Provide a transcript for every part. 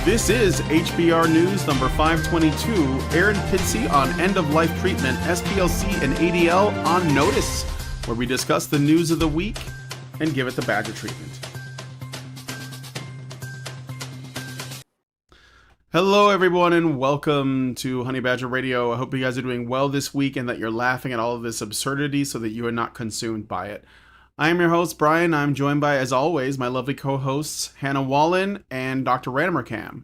This is HBR News number 522, Erin Pizzey on end-of-life treatment, SPLC and ADL on notice, where we discuss the news of the week and give it the Badger treatment. Hello everyone and welcome to Honey Badger Radio. I hope you guys are doing well this week and that you're laughing at all of this absurdity so that you are not consumed by it. I am your host, Brian. I'm joined by, as always, my lovely co-hosts, Hannah Wallen and Dr. Ranimercam.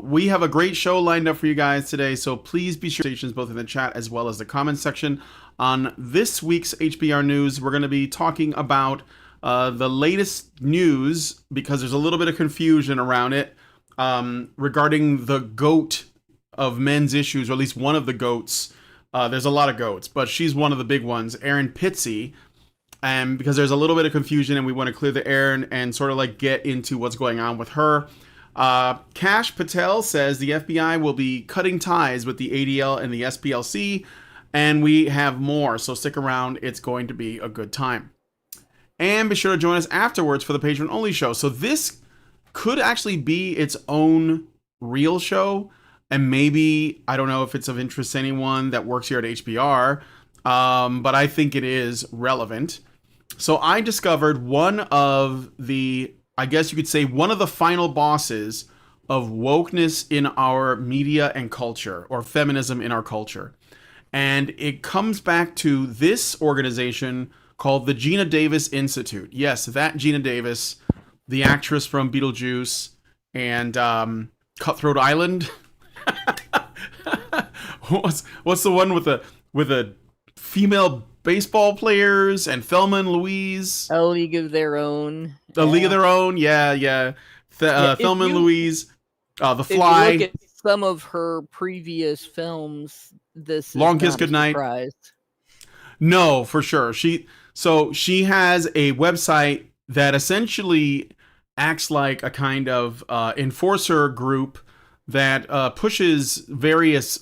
We have a great show lined up for you guys today, so please be sure to stations both in the chat as well as the comments section. On this week's HBR News, we're going to be talking about the latest news, because there's a little bit of confusion around it, regarding the GOAT of men's issues, or at least one of the GOATs. There's a lot of GOATs, but she's one of the big ones, Erin Pizzey. And because there's a little bit of confusion and we want to clear the air and sort of like get into what's going on with her. Cash Patel says the FBI will be cutting ties with the ADL and the SPLC, and we have more, so stick around. It's going to be a good time. And be sure to join us afterwards for the patron-only show. So this could actually be its own real show, and maybe, I don't know if it's of interest to anyone that works here at HBR, but I think it is relevant. So I discovered one of the, I guess you could say, one of the final bosses of wokeness in our media and culture, or feminism in our culture. And it comes back to this organization called the Gina Davis Institute. Yes, that Gina Davis, the actress from Beetlejuice and Cutthroat Island. What's the one with a female baseball players and Thelma and Louise? A League of Their Own. A League of Their Own, yeah. Thelma and Louise, The Fly. If you look at some of her previous films, this Long is Kiss not Goodnight. a surprise. No, for sure. She has a website that essentially acts like a kind of enforcer group that pushes various,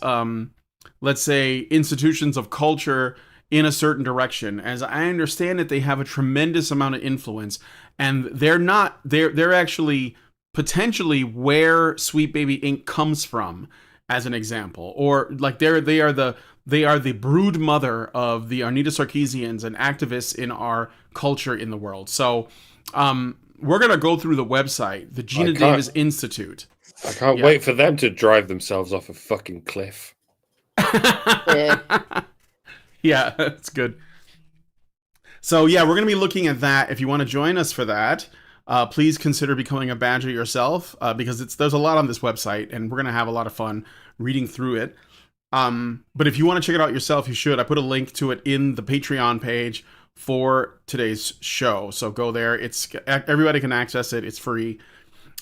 let's say, institutions of culture in a certain direction. As I understand it, they have a tremendous amount of influence, and they're actually potentially where Sweet Baby Inc. comes from, as an example, or like they are the brood mother of the Arnita Sarkeesians and activists in our culture in the world. So we're gonna go through the website, the Gina Davis Institute. I can't wait for them to drive themselves off a fucking cliff. Yeah, that's good. So yeah, we're going to be looking at that. If you want to join us for that, please consider becoming a Badger yourself, because there's a lot on this website, and we're going to have a lot of fun reading through it. But if you want to check it out yourself, you should. I put a link to it in the Patreon page for today's show. So go there. Everybody can access it. It's free.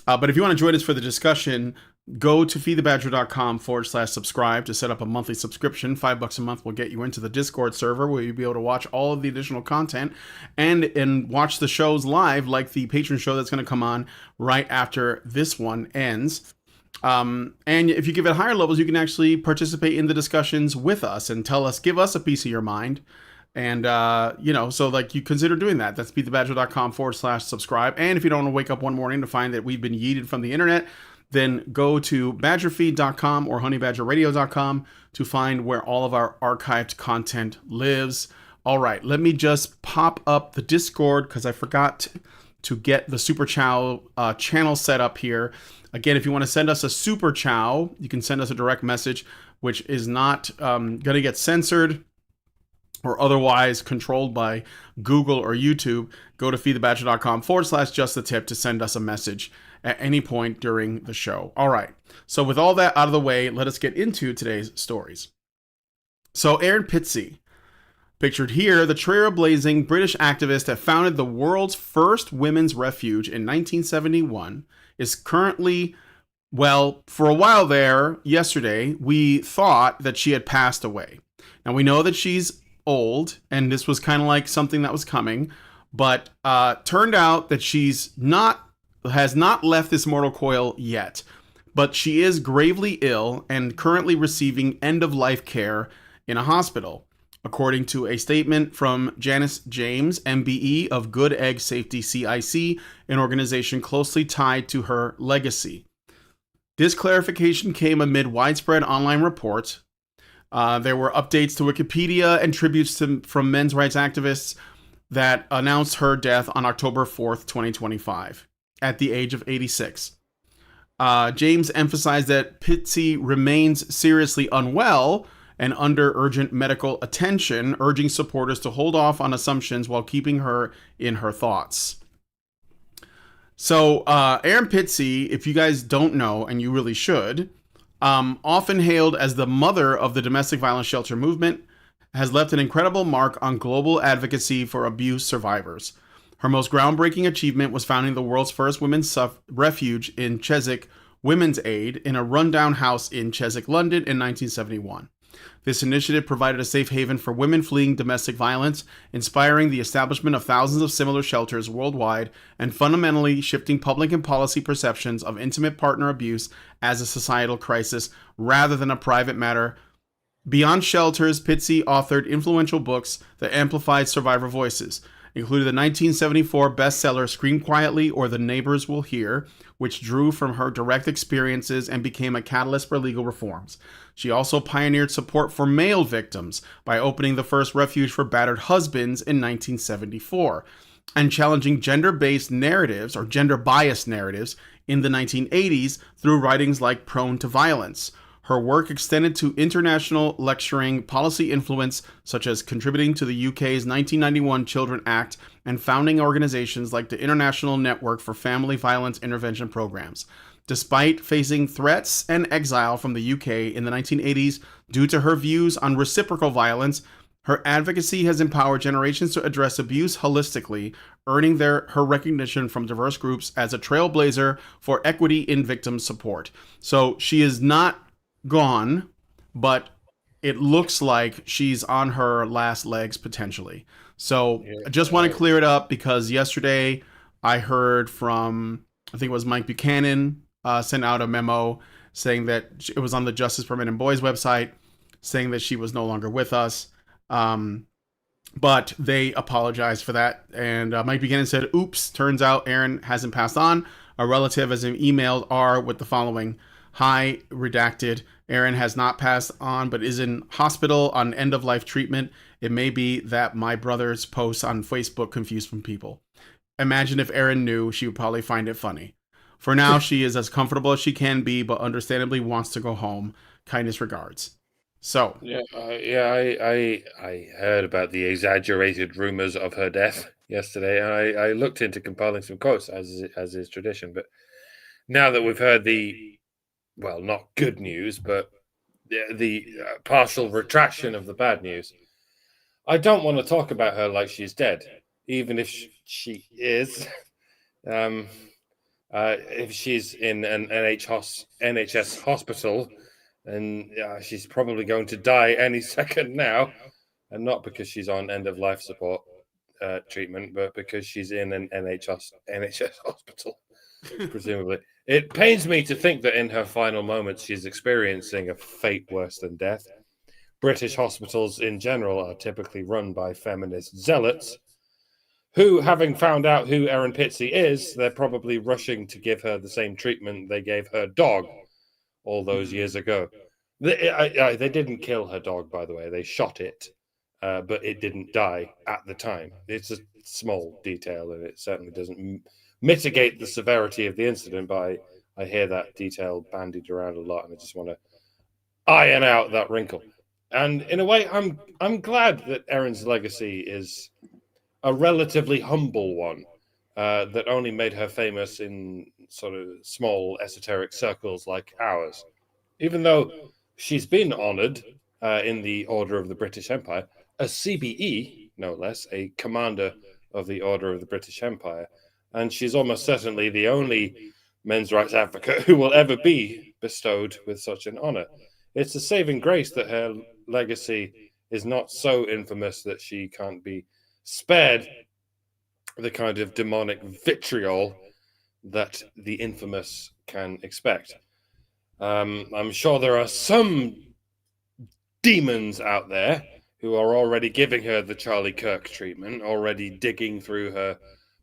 But if you want to join us for the discussion, go to feedthebadger.com/subscribe to set up a monthly subscription. $5 a month will get you into the Discord server, where you'll be able to watch all of the additional content and watch the shows live, like the patron show that's going to come on right after this one ends. And if you give it higher levels, you can actually participate in the discussions with us and give us a piece of your mind. And, so like you consider doing that. That's feedthebadger.com/subscribe. And if you don't want to wake up one morning to find that we've been yeeted from the internet, then go to badgerfeed.com or honeybadgerradio.com to find where all of our archived content lives. All right, let me just pop up the Discord, because I forgot to get the Super Chow channel set up here. Again, if you want to send us a Super Chow, you can send us a direct message, which is not going to get censored or otherwise controlled by Google or YouTube. Go to feedthebadger.com/justthetip to send us a message at any point during the show. All right. So with all that out of the way, let us get into today's stories. So Erin Pizzey, pictured here, the trailblazing British activist that founded the world's first women's refuge in 1971, is currently, well, for a while there, yesterday, we thought that she had passed away. Now we know that she's old, and this was kind of like something that was coming, but turned out that has not left this mortal coil yet, but she is gravely ill and currently receiving end-of-life care in a hospital, according to a statement from Janice James, MBE of Good Egg Safety CIC, an organization closely tied to her legacy. This clarification came amid widespread online reports. There were updates to Wikipedia and tributes from men's rights activists that announced her death on October 4th, 2025, at the age of 86. James emphasized that Pizzey remains seriously unwell and under urgent medical attention, urging supporters to hold off on assumptions while keeping her in her thoughts. So, Erin Pizzey, if you guys don't know, and you really should, often hailed as the mother of the domestic violence shelter movement, has left an incredible mark on global advocacy for abuse survivors. Her most groundbreaking achievement was founding the world's first women's refuge in Chiswick Women's Aid in a rundown house in Chiswick, London in 1971. This initiative provided a safe haven for women fleeing domestic violence, inspiring the establishment of thousands of similar shelters worldwide and fundamentally shifting public and policy perceptions of intimate partner abuse as a societal crisis rather than a private matter. Beyond shelters, Pizzey authored influential books that amplified survivor voices, including the 1974 bestseller Scream Quietly or The Neighbors Will Hear, which drew from her direct experiences and became a catalyst for legal reforms. She also pioneered support for male victims by opening the first refuge for battered husbands in 1974, and challenging gender-based narratives or gender-biased narratives in the 1980s through writings like Prone to Violence. Her work extended to international lecturing, policy influence, such as contributing to the UK's 1991 Children Act and founding organizations like the International Network for Family Violence Intervention Programs. Despite facing threats and exile from the UK in the 1980s due to her views on reciprocal violence, her advocacy has empowered generations to address abuse holistically, earning her recognition from diverse groups as a trailblazer for equity in victim support. So she is not gone, but it looks like she's on her last legs potentially. So I just want to clear it up because yesterday I heard from, I think it was Mike Buchanan, sent out a memo saying that it was on the Justice for Men and Boys website saying that she was no longer with us. But they apologized for that. And Mike Buchanan said, oops, turns out Erin hasn't passed on. A relative has emailed R with the following: hi, redacted. Erin has not passed on, but is in hospital on end-of-life treatment. It may be that my brother's posts on Facebook confused from people. Imagine if Erin knew, she would probably find it funny. For now, she is as comfortable as she can be, but understandably wants to go home. Kindest regards. So I heard about the exaggerated rumors of her death yesterday, and I looked into compiling some quotes as is tradition. But now that we've heard the, well, not good news, but the partial retraction of the bad news, I don't want to talk about her like she's dead, even if she is. If she's in an NHS hospital, and she's probably going to die any second now, and not because she's on end-of-life support treatment, but because she's in an NHS hospital, presumably. It pains me to think that in her final moments, she's experiencing a fate worse than death. British hospitals in general are typically run by feminist zealots who, having found out who Erin Pizzey is, they're probably rushing to give her the same treatment they gave her dog all those years ago. They didn't kill her dog, by the way. They shot it, but it didn't die at the time. It's a small detail, and it certainly doesn't mitigate the severity of the incident, but I hear that detail bandied around a lot, and I just want to iron out that wrinkle. And in a way, I'm glad that Erin's legacy is a relatively humble one that only made her famous in sort of small esoteric circles like ours. Even though she's been honoured in the Order of the British Empire, a CBE, no less, a commander of the Order of the British Empire, and she's almost certainly the only men's rights advocate who will ever be bestowed with such an honour. It's a saving grace that her legacy is not so infamous that she can't be spared the kind of demonic vitriol that the infamous can expect. I'm sure there are some demons out there who are already giving her the Charlie Kirk treatment, already digging through her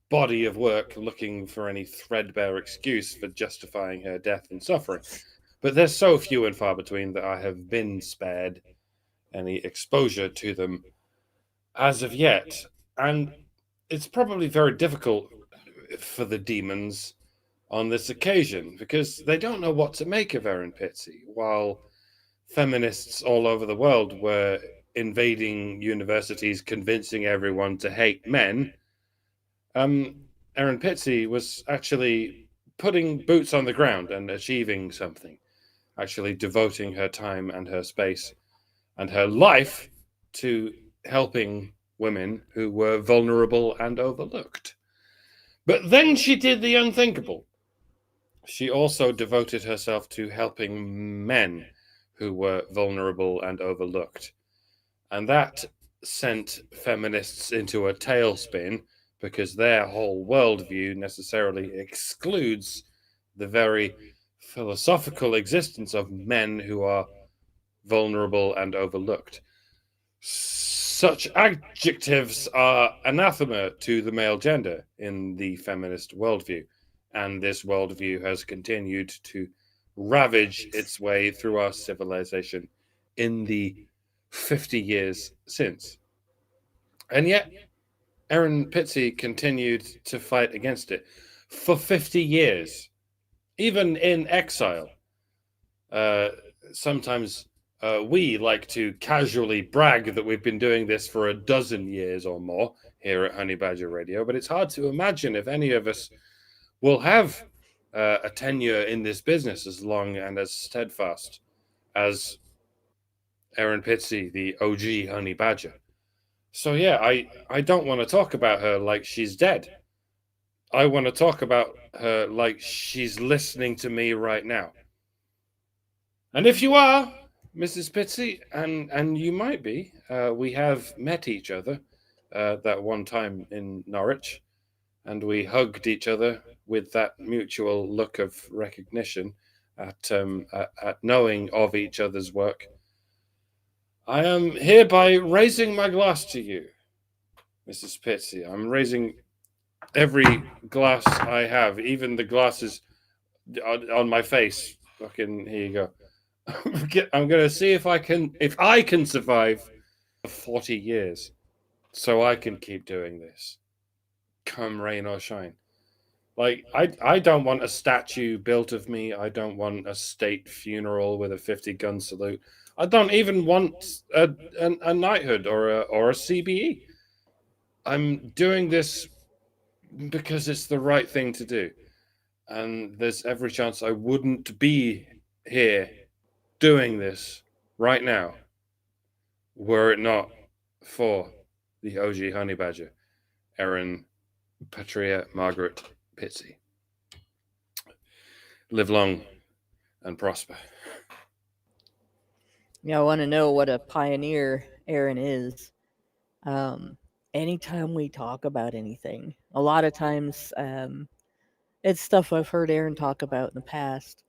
body of work looking for any threadbare excuse for justifying her death and suffering. But they're so few and far between that I have been spared any exposure to them as of yet. And it's probably very difficult for the demons on this occasion because they don't know what to make of Erin Pizzey. While feminists all over the world were invading universities, convincing everyone to hate men, Erin Pizzey was actually putting boots on the ground and achieving something, actually devoting her time and her space and her life to helping women who were vulnerable and overlooked. But then she did the unthinkable. She also devoted herself to helping men who were vulnerable and overlooked. And that sent feminists into a tailspin because their whole worldview necessarily excludes the very philosophical existence of men who are vulnerable and overlooked. Such adjectives are anathema to the male gender in the feminist worldview, and this worldview has continued to ravage its way through our civilization in the 50 years since. And yet, Erin Pizzey continued to fight against it for 50 years, even in exile. Sometimes we like to casually brag that we've been doing this for a dozen years or more here at Honey Badger Radio, but it's hard to imagine if any of us will have a tenure in this business as long and as steadfast as Erin Pizzey, the OG Honey Badger. So yeah, I don't want to talk about her like she's dead. I want to talk about her like she's listening to me right now. And if you are, Mrs. Pizzey, and you might be, we have met each other that one time in Norwich, and we hugged each other with that mutual look of recognition at knowing of each other's work. I am hereby raising my glass to you, Mrs. Pizzey. I'm raising every glass I have, even the glasses on my face. Fucking, here you go. I'm going to see if I can survive 40 years so I can keep doing this, come rain or shine. Like, I don't want a statue built of me. I don't want a state funeral with a 50-gun salute. I don't even want a knighthood or a CBE. I'm doing this because it's the right thing to do. And there's every chance I wouldn't be here doing this right now were it not for the OG Honey Badger, Erin Patria Margaret Pizzey. Live long and prosper. Yeah, I want to know what a pioneer Erin is. Anytime we talk about anything, a lot of times it's stuff I've heard Erin talk about in the past.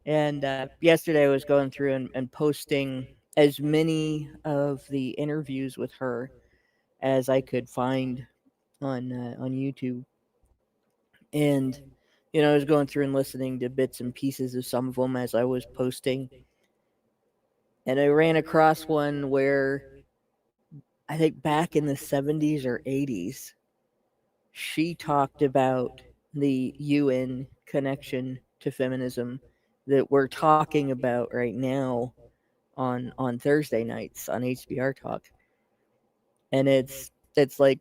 And yesterday I was going through and posting as many of the interviews with her as I could find on YouTube. And I was going through and listening to bits and pieces of some of them as I was posting. And I ran across one where I think back in the 70s or 80s, she talked about the UN connection to feminism that we're talking about right now on Thursday nights on HBR Talk. And it's like,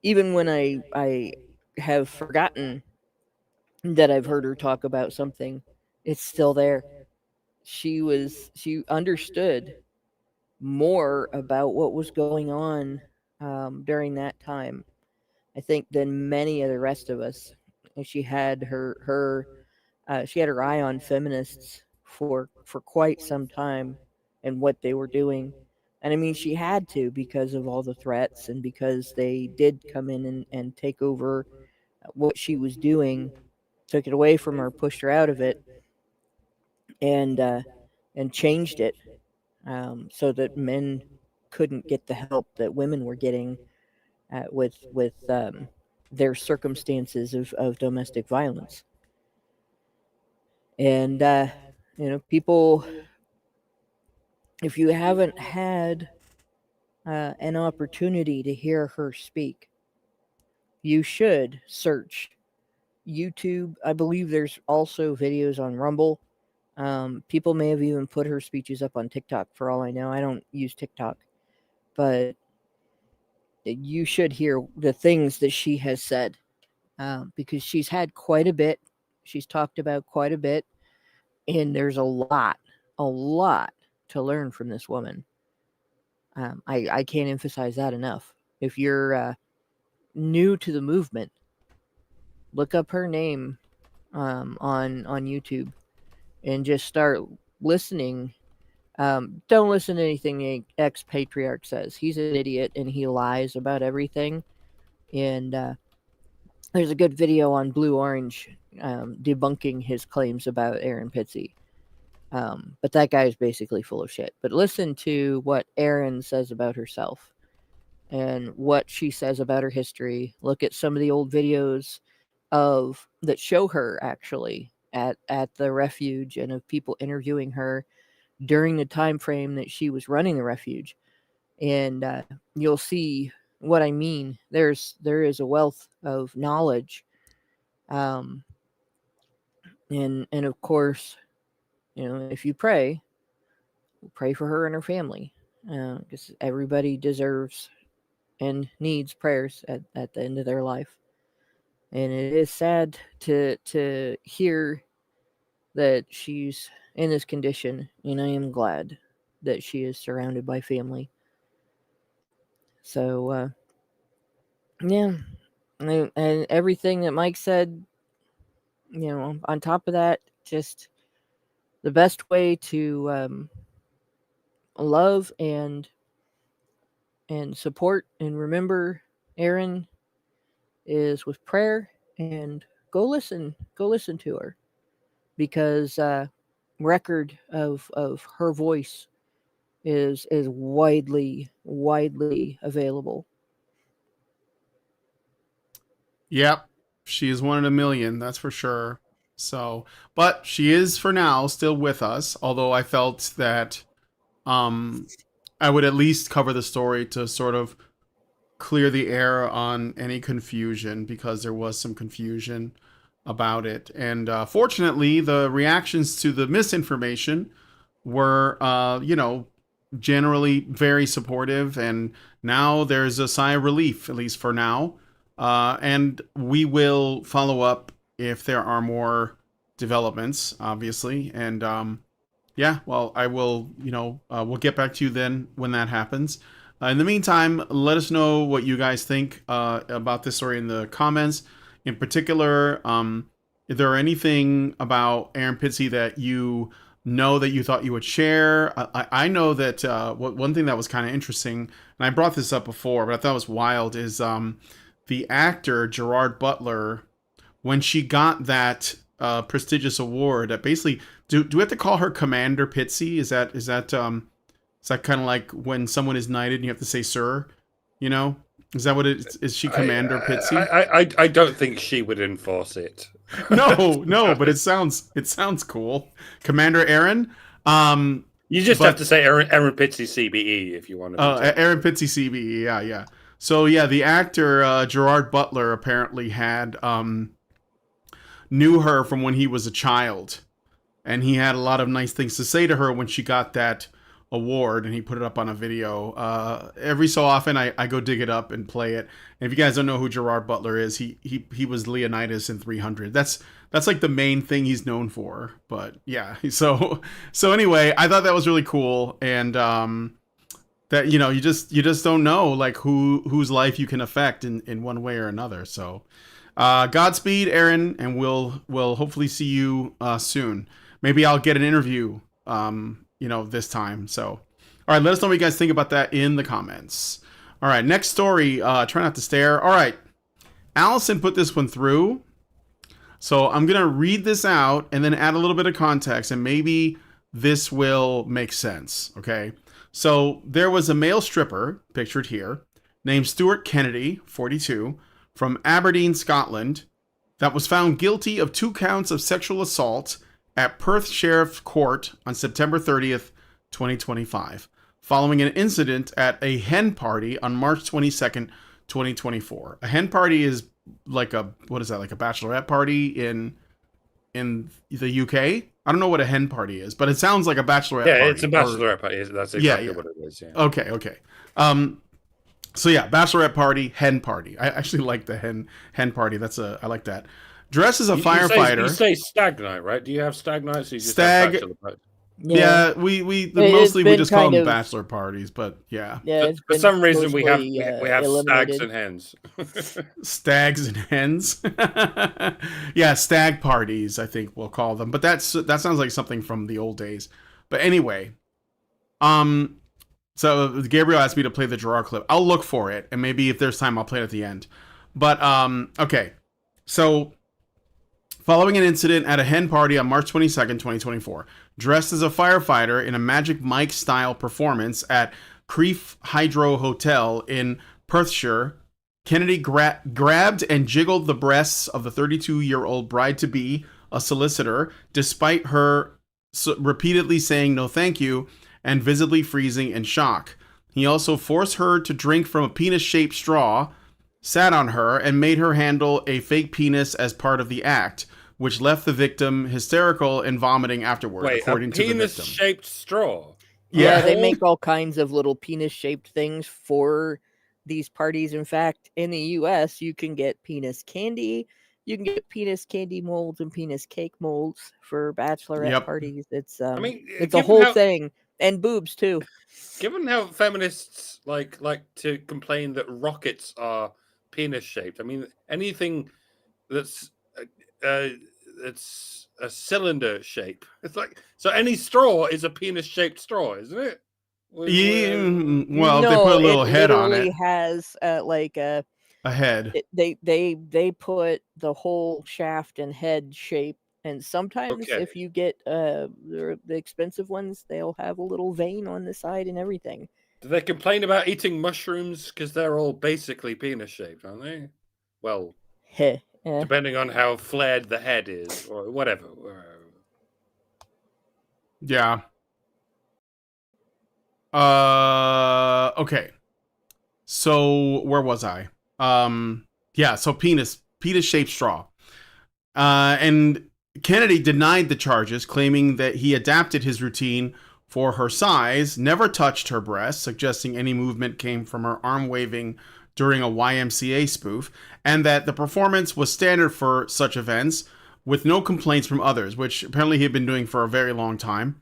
even when I have forgotten that I've heard her talk about something, it's still there. She understood more about what was going on during that time, I think, than many of the rest of us. And she had her eye on feminists for quite some time and what they were doing. And I mean, she had to, because of all the threats and because they did come in and take over what she was doing, took it away from her, pushed her out of it, and changed it so that men couldn't get the help that women were getting with their circumstances of domestic violence. And, people, if you haven't had an opportunity to hear her speak, you should search YouTube. I believe there's also videos on Rumble. People may have even put her speeches up on TikTok, for all I know. I don't use TikTok. But you should hear the things that she has said, because she's had quite a bit. She's talked about quite a bit. And there's a lot to learn from this woman. I can't emphasize that enough. If you're new to the movement, look up her name on YouTube and just start listening. Don't listen to anything the ex-patriarch says. He's an idiot and he lies about everything. And there's a good video on Blue Orange debunking his claims about Erin Pizzey. But that guy is basically full of shit. But listen to what Erin says about herself and what she says about her history. Look at some of the old videos that show her actually at the refuge, and of people interviewing her during the time frame that she was running the refuge. And you'll see what I mean. There is a wealth of knowledge. And of course, if you pray for her and her family, because everybody deserves and needs prayers at the end of their life. And it is sad to hear that she's in this condition, and I am glad that she is surrounded by family. So, yeah, and everything that Mike said, on top of that, just the best way to love and support and remember Erin is with prayer, and go listen to her, because record of her voice is widely available. Yep, she is one in a million, that's for sure. So, but she is for now still with us, although I felt that I would at least cover the story to sort of clear the air on any confusion, because there was some confusion about it. And fortunately, the reactions to the misinformation were, generally very supportive. And now there's a sigh of relief, at least for now. And we will follow up if there are more developments, obviously. And yeah, well, I will, we'll get back to you then when that happens. In the meantime, let us know what you guys think about this story in the comments. In particular, is there anything about Erin Pizzey that you know that you thought you would share? I know that one thing that was kind of interesting, and I brought this up before, but I thought it was wild, is the actor Gerard Butler, when she got that prestigious award, that basically, do we have to call her Commander Pizzey? Is that kind of like when someone is knighted and you have to say sir? Is that what it is? She Commander Pizzey? I don't think she would enforce it. No, but it sounds cool. Commander Erin. You just have to say Erin Pizzey CBE if you want to. Erin Pizzey CBE. Yeah. So yeah, the actor Gerard Butler apparently had knew her from when he was a child, and he had a lot of nice things to say to her when she got that award, and he put it up on a video. Every so often I go dig it up and play it. And if you guys don't know who Gerard Butler is, he was Leonidas in 300. That's like the main thing he's known for. But yeah, so anyway, I thought that was really cool. And that you just don't know like whose life you can affect in one way or another. So Godspeed, Erin, and we'll hopefully see you soon. Maybe I'll get an interview this time. So, all right, let us know what you guys think about that in the comments. All right, next story. Try not to stare. All right, Allison put this one through. So I'm going to read this out and then add a little bit of context, and maybe this will make sense. Okay. So there was a male stripper, pictured here, named Stuart Kennedy, 42, from Aberdeen, Scotland, that was found guilty of 2 counts of sexual assault at Perth Sheriff Court on September 30th, 2025, following an incident at a hen party on March 22nd, 2024. A hen party is like a, what is that, like a bachelorette party in the UK? I don't know what a hen party is, but it sounds like a bachelorette party. Yeah, it's a bachelorette party. That's exactly what it is. Yeah. Okay. So yeah, bachelorette party, hen party. I actually like the hen party. I like that. Dressed as a firefighter. You say stag night, right? Do you have stag nights? Or you just Stag. have bachelor party? Yeah, we mostly we just call them bachelor parties, but yeah. For some reason we have eliminated. stags and hens. Stags and hens. Yeah, stag parties, I think we'll call them. But that sounds like something from the old days. But anyway, so Gabriel asked me to play the Gerard clip. I'll look for it, and maybe if there's time, I'll play it at the end. But okay, so following an incident at a hen party on March 22nd, 2024, dressed as a firefighter in a Magic Mike style performance at Creef Hydro Hotel in Perthshire, Kennedy grabbed and jiggled the breasts of the 32-year-old bride-to-be, a solicitor, despite her repeatedly saying no thank you and visibly freezing in shock. He also forced her to drink from a penis-shaped straw, sat on her, and made her handle a fake penis as part of the act, which left the victim hysterical and vomiting afterward, according to the victim. A penis-shaped straw? Yeah, they make all kinds of little penis-shaped things for these parties. In fact, in the U.S., you can get penis candy. You can get penis candy molds and penis cake molds for bachelorette parties. It's it's a whole thing. And boobs, too. Given how feminists like to complain that rockets are penis-shaped, I mean, anything that's it's a cylinder shape. It's like, so any straw is a penis-shaped straw, isn't it? Yeah, well, no, they put a little head on it. It has like a head. They put the whole shaft and head shape, and sometimes if you get the expensive ones, they'll have a little vein on the side and everything. Do they complain about eating mushrooms because they're all basically penis-shaped, aren't they? Well, depending on how flared the head is, or whatever. Yeah. Okay. So where was I? Yeah. So penis-shaped straw. And Kennedy denied the charges, claiming that he adapted his routine for her size, never touched her breasts, suggesting any movement came from her arm waving during a YMCA spoof, and that the performance was standard for such events, with no complaints from others, which apparently he had been doing for a very long time.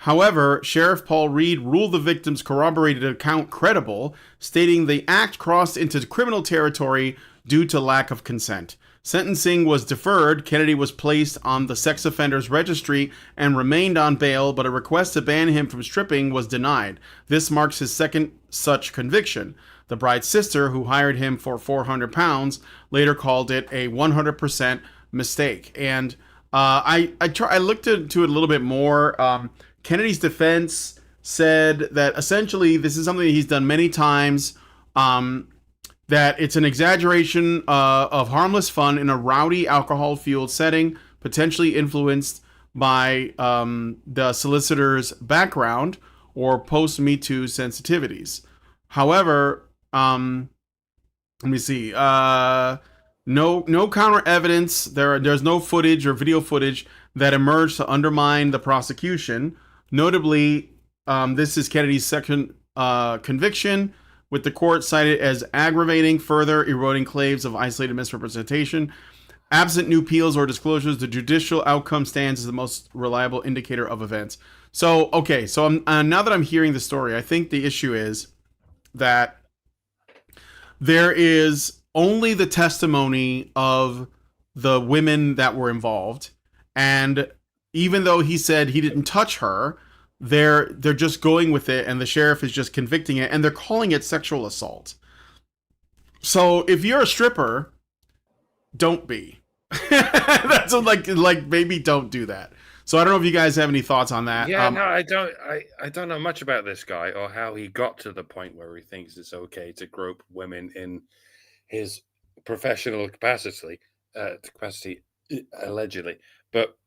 However, Sheriff Paul Reed ruled the victim's corroborated account credible, stating the act crossed into criminal territory due to lack of consent. Sentencing was deferred. Kennedy was placed on the sex offenders registry and remained on bail, but a request to ban him from stripping was denied. This marks his second such conviction. The bride's sister, who hired him for £400, later called it a 100% mistake. And I looked into it a little bit more. Kennedy's defense said that essentially this is something that he's done many times, that it's an exaggeration of harmless fun in a rowdy, alcohol-fueled setting, potentially influenced by the solicitor's background or post-Me Too sensitivities. However, let me see. No counter evidence. There's no footage or video footage that emerged to undermine the prosecution. Notably, this is Kennedy's second conviction, with the court cited as aggravating, further eroding claims of isolated misrepresentation. Absent new appeals or disclosures, the judicial outcome stands as the most reliable indicator of events. So, okay, so now that I'm hearing the story, I think the issue is that there is only the testimony of the women that were involved, and even though he said he didn't touch her, they're just going with it, and the sheriff is just convicting it, and they're calling it sexual assault. So if you're a stripper, don't be. That's like maybe don't do that. So I don't know if you guys have any thoughts on that. Yeah, no, I don't. I don't know much about this guy or how he got to the point where he thinks it's okay to grope women in his professional capacity, allegedly. But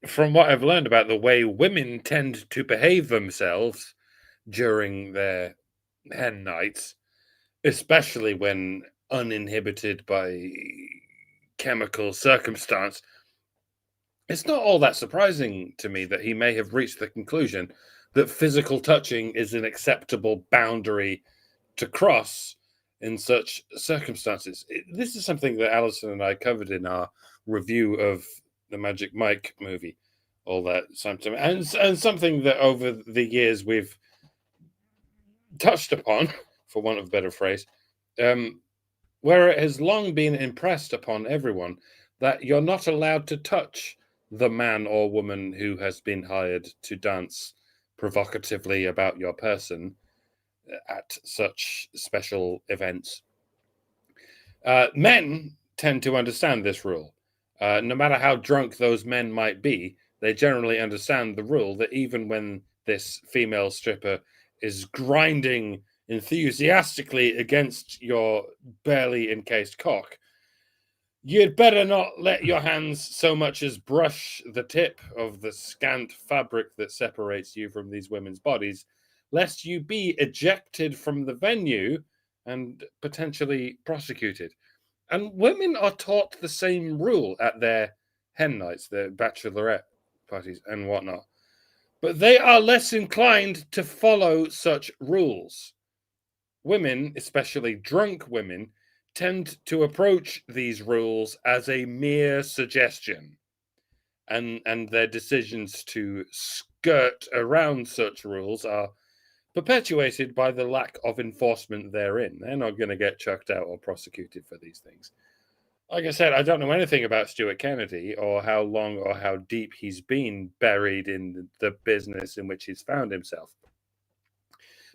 from what I've learned about the way women tend to behave themselves during their hen nights, especially when uninhibited by chemical circumstance, it's not all that surprising to me that he may have reached the conclusion that physical touching is an acceptable boundary to cross in such circumstances. This is something that Alison and I covered in our review of the Magic Mike movie, all that symptom, and something that over the years we've touched upon, for want of a better phrase, where it has long been impressed upon everyone that you're not allowed to touch the man or woman who has been hired to dance provocatively about your person at such special events. Men tend to understand this rule. No matter how drunk those men might be, they generally understand the rule that even when this female stripper is grinding enthusiastically against your barely encased cock, you'd better not let your hands so much as brush the tip of the scant fabric that separates you from these women's bodies, lest you be ejected from the venue and potentially prosecuted. And women are taught the same rule at their hen nights, their bachelorette parties and whatnot. But they are less inclined to follow such rules. Women, especially drunk women, tend to approach these rules as a mere suggestion, and their decisions to skirt around such rules are perpetuated by the lack of enforcement therein. They're not going to get chucked out or prosecuted for these things. Like I said, I don't know anything about Stuart Kennedy or how long or how deep he's been buried in the business in which he's found himself.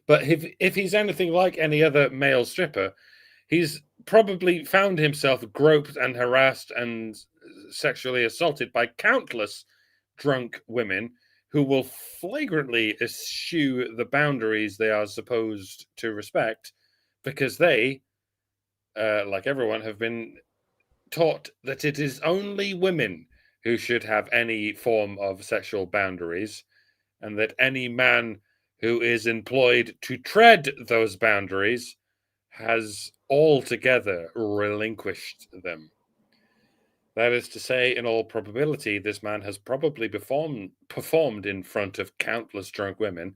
But if he's anything like any other male stripper, he's probably found himself groped and harassed and sexually assaulted by countless drunk women who will flagrantly eschew the boundaries they are supposed to respect because they, like everyone, have been taught that it is only women who should have any form of sexual boundaries, and that any man who is employed to tread those boundaries has altogether relinquished them. That is to say, in all probability, this man has probably performed in front of countless drunk women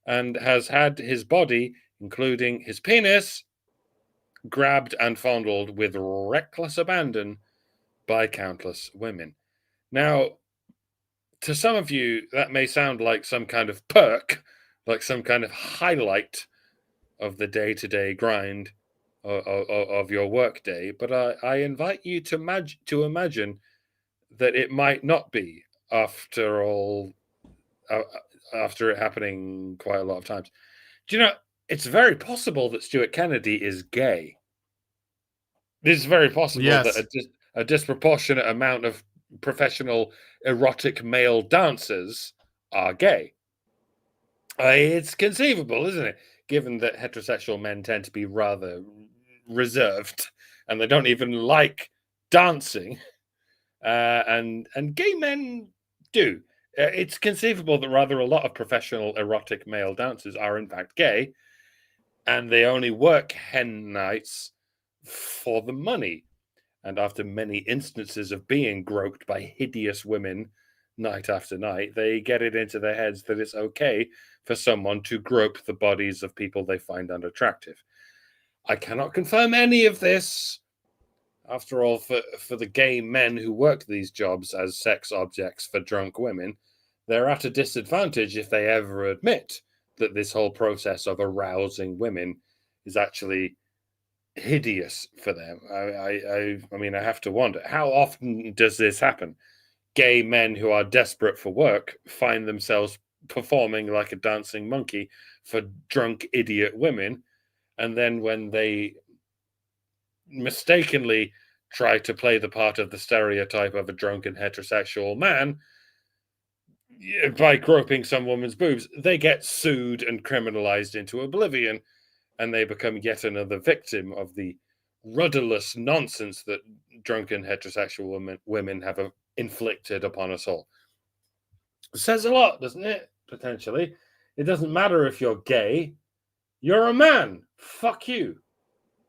and has had his body, including his penis, grabbed and fondled with reckless abandon by countless women. Now, to some of you, that may sound like some kind of perk, like some kind of highlight of the day-to-day grind of your workday, but I invite you to imagine that it might not be after all, after it happening quite a lot of times. Do you know, it's very possible that Stuart Kennedy is gay. It's very possible that a disproportionate amount of professional erotic male dancers are gay. It's conceivable, isn't it? Given that heterosexual men tend to be rather reserved and they don't even like dancing, and gay men do. It's conceivable that rather a lot of professional erotic male dancers are in fact gay, and they only work hen nights for the money. And after many instances of being groped by hideous women night after night, they get it into their heads that it's okay for someone to grope the bodies of people they find unattractive. I cannot confirm any of this. After all, for the gay men who work these jobs as sex objects for drunk women, they're at a disadvantage if they ever admit that this whole process of arousing women is actually hideous for them. I mean, I have to wonder, how often does this happen? Gay men who are desperate for work find themselves performing like a dancing monkey for drunk idiot women, and then when they mistakenly try to play the part of the stereotype of a drunken heterosexual man by groping some woman's boobs, they get sued and criminalized into oblivion, and they become yet another victim of the rudderless nonsense that drunken heterosexual women have inflicted upon us all. It says a lot, doesn't it? Potentially. It doesn't matter if you're gay. You're a man. Fuck you.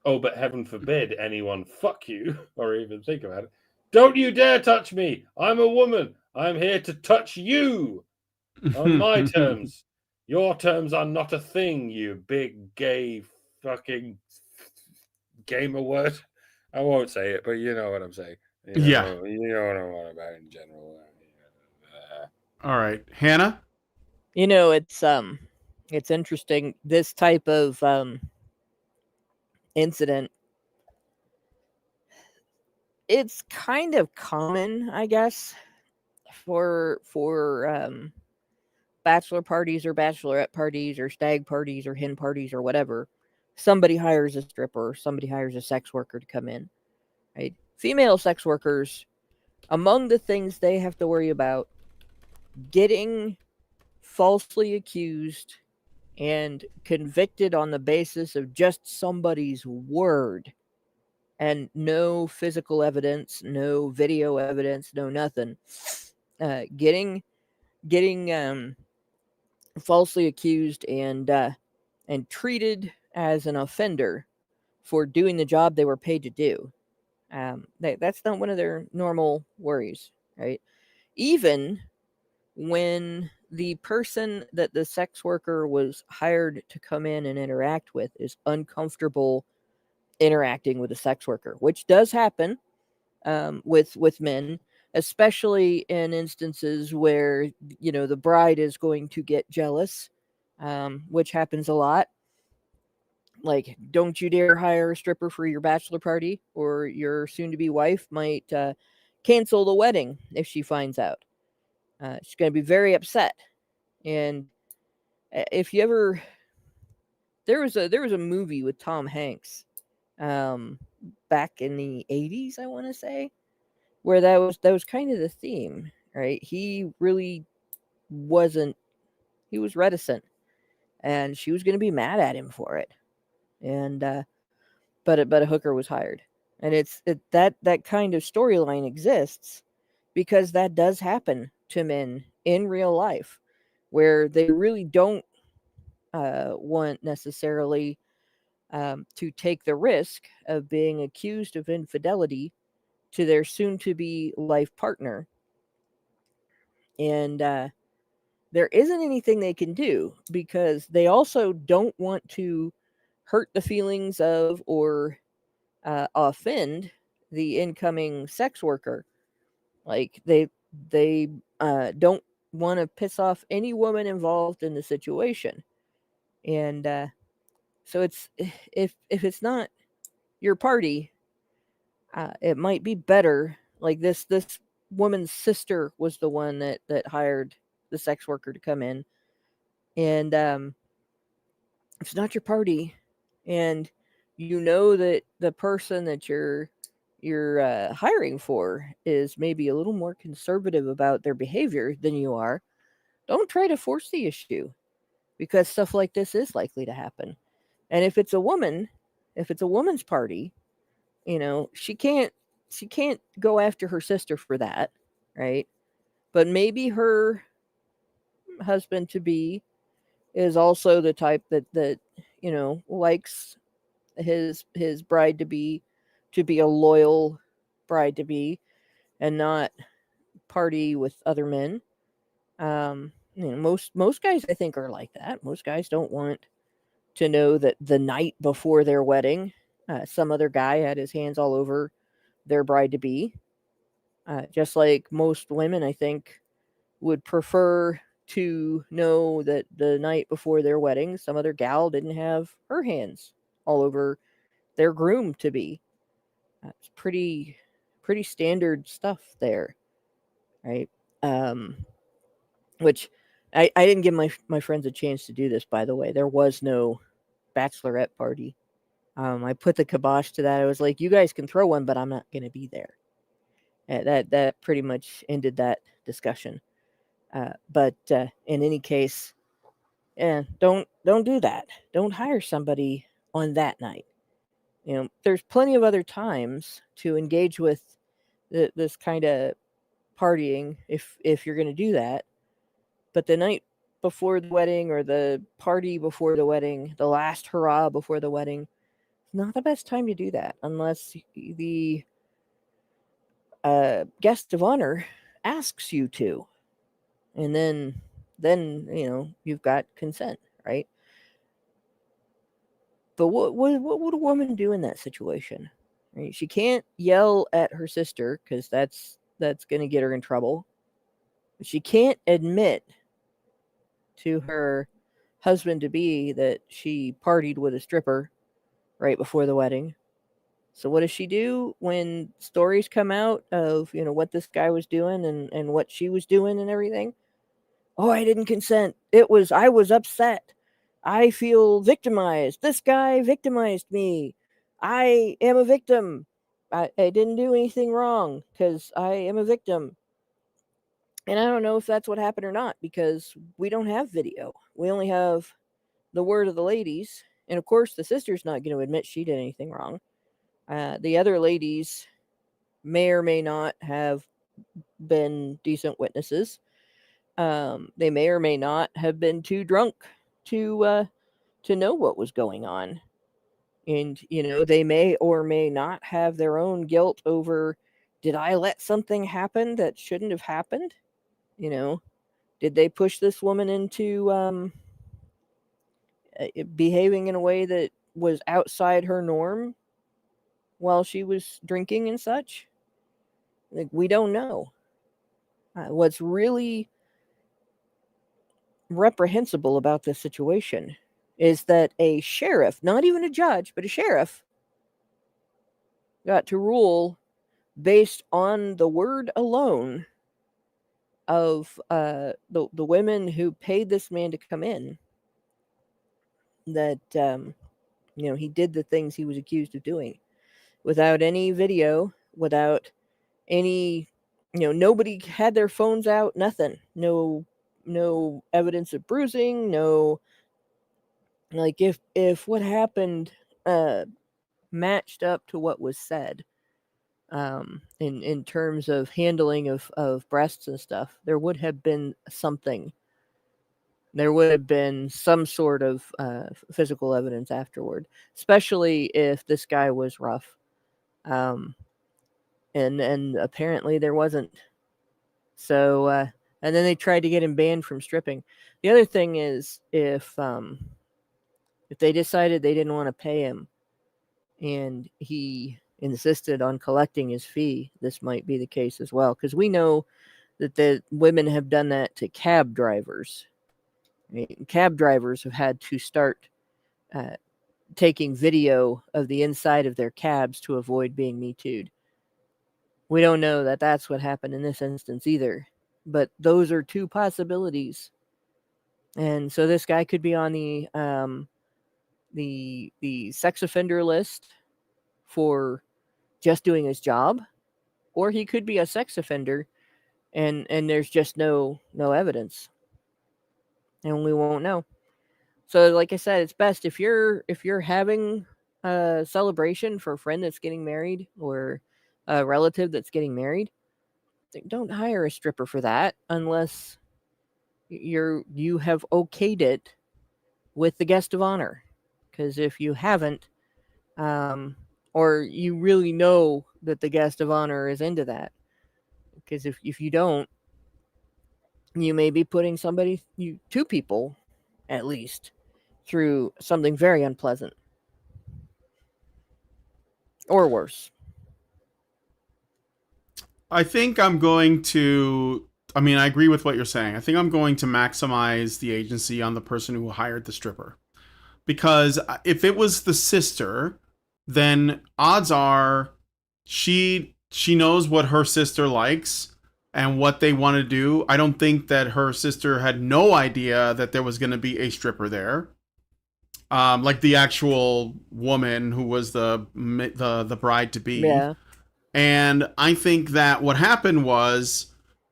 Oh, but heaven forbid anyone fuck you or even think about it. Don't you dare touch me. I'm a woman. I'm here to touch you on my terms. Your terms are not a thing, you big gay fucking gamer word. I won't say it, but you know what I'm saying. You know what I'm on about in general. All right, Hannah. It's interesting. This type of incident, it's kind of common, I guess, for bachelor parties or bachelorette parties or stag parties or hen parties or whatever. Somebody hires a stripper, or somebody hires a sex worker to come in, right? Female sex workers, among the things they have to worry about, getting falsely accused and convicted on the basis of just somebody's word and no physical evidence, no video evidence, no nothing. Getting falsely accused and treated as an offender for doing the job they were paid to do. That's not one of their normal worries, right? Even when the person that the sex worker was hired to come in and interact with is uncomfortable interacting with a sex worker, which does happen with men, especially in instances where the bride is going to get jealous, which happens a lot. Like, don't you dare hire a stripper for your bachelor party, or your soon-to-be wife might cancel the wedding if she finds out. She's going to be very upset. And if you ever, there was a movie with Tom Hanks, back in the 80s, I want to say, where that was kind of the theme, right? He really wasn't. He was reticent, and she was going to be mad at him for it. And but a hooker was hired, and that kind of storyline exists because that does happen to men in real life, where they really don't want necessarily to take the risk of being accused of infidelity to their soon-to-be life partner, and there isn't anything they can do because they also don't want to hurt the feelings of or offend the incoming sex worker. Like, they don't want to piss off any woman involved in the situation, and so it's if it's not your party, it might be better. Like, this woman's sister was the one that hired the sex worker to come in, and if it's not your party, and that the person that you're hiring for is maybe a little more conservative about their behavior than you are, don't try to force the issue, because stuff like this is likely to happen. And if it's a woman's party, she can't go after her sister for that, right? But maybe her husband to be is also the type that likes his bride to be a loyal bride to be, and not party with other men. Most guys, I think, are like that. Most guys don't want to know that the night before their wedding, some other guy had his hands all over their bride to be. Just like most women, I think, would prefer to know that the night before their wedding, some other gal didn't have her hands all over their groom to be. It's pretty standard stuff there, right? Which I didn't give my friends a chance to do this, by the way. There was no bachelorette party. I put the kibosh to that. I was like, you guys can throw one, but I'm not going to be there. That pretty much ended that discussion. But in any case, don't do that. Don't hire somebody on that night. There's plenty of other times to engage with this kind of partying if you're going to do that. But the night before the wedding, or the party before the wedding, the last hurrah before the wedding, it's not the best time to do that unless the guest of honor asks you to. And then you've got consent, right? But what would a woman do in that situation? Right? She can't yell at her sister because that's going to get her in trouble. She can't admit to her husband to be that she partied with a stripper right before the wedding. So what does she do when stories come out of what this guy was doing and what she was doing and everything? Oh, I didn't consent. I was upset. I feel victimized. This guy victimized me. I am a victim. I didn't do anything wrong because I am a victim. And I don't know if that's what happened or not, because we don't have video. We only have the word of the ladies. And of course, the sister's not going to admit she did anything wrong. The other ladies may or may not have been decent witnesses. They may or may not have been too drunk to know what was going on. And, they may or may not have their own guilt over, did I let something happen that shouldn't have happened? Did they push this woman into behaving in a way that was outside her norm while she was drinking and such? Like, we don't know. What's really reprehensible about this situation is that a sheriff, not even a judge, but a sheriff, got to rule based on the word alone of the women who paid this man to come in, that he did the things he was accused of doing, without any video, without any, nobody had their phones out, nothing, no evidence of bruising, no, like, if what happened matched up to what was said, in terms of handling of breasts and stuff, there would have been something. There would have been some sort of physical evidence afterward, especially if this guy was rough. And apparently there wasn't. So, and then they tried to get him banned from stripping. The other thing is, if they decided they didn't want to pay him and he insisted on collecting his fee, this might be the case as well. Because we know that the women have done that to cab drivers. I mean, cab drivers have had to start taking video of the inside of their cabs to avoid being Me Too'd. We don't know that that's what happened in this instance either. But those are two possibilities. And so this guy could be on the sex offender list for just doing his job, or he could be a sex offender and there's just no evidence, and we won't know. So like I said, it's best if you're having a celebration for a friend that's getting married, or a relative that's getting married, don't hire a stripper for that unless you have okayed it with the guest of honor. Because if you haven't, or you really know that the guest of honor is into that, because if you don't, you may be putting two people at least, through something very unpleasant, or worse. I think I'm going to. I mean, I agree with what you're saying. I think I'm going to maximize the agency on the person who hired the stripper. Because if it was the sister, then odds are she knows what her sister likes and what they want to do. I don't think that her sister had no idea that there was going to be a stripper there. Like the actual woman who was the bride to be. Yeah. And I think that what happened was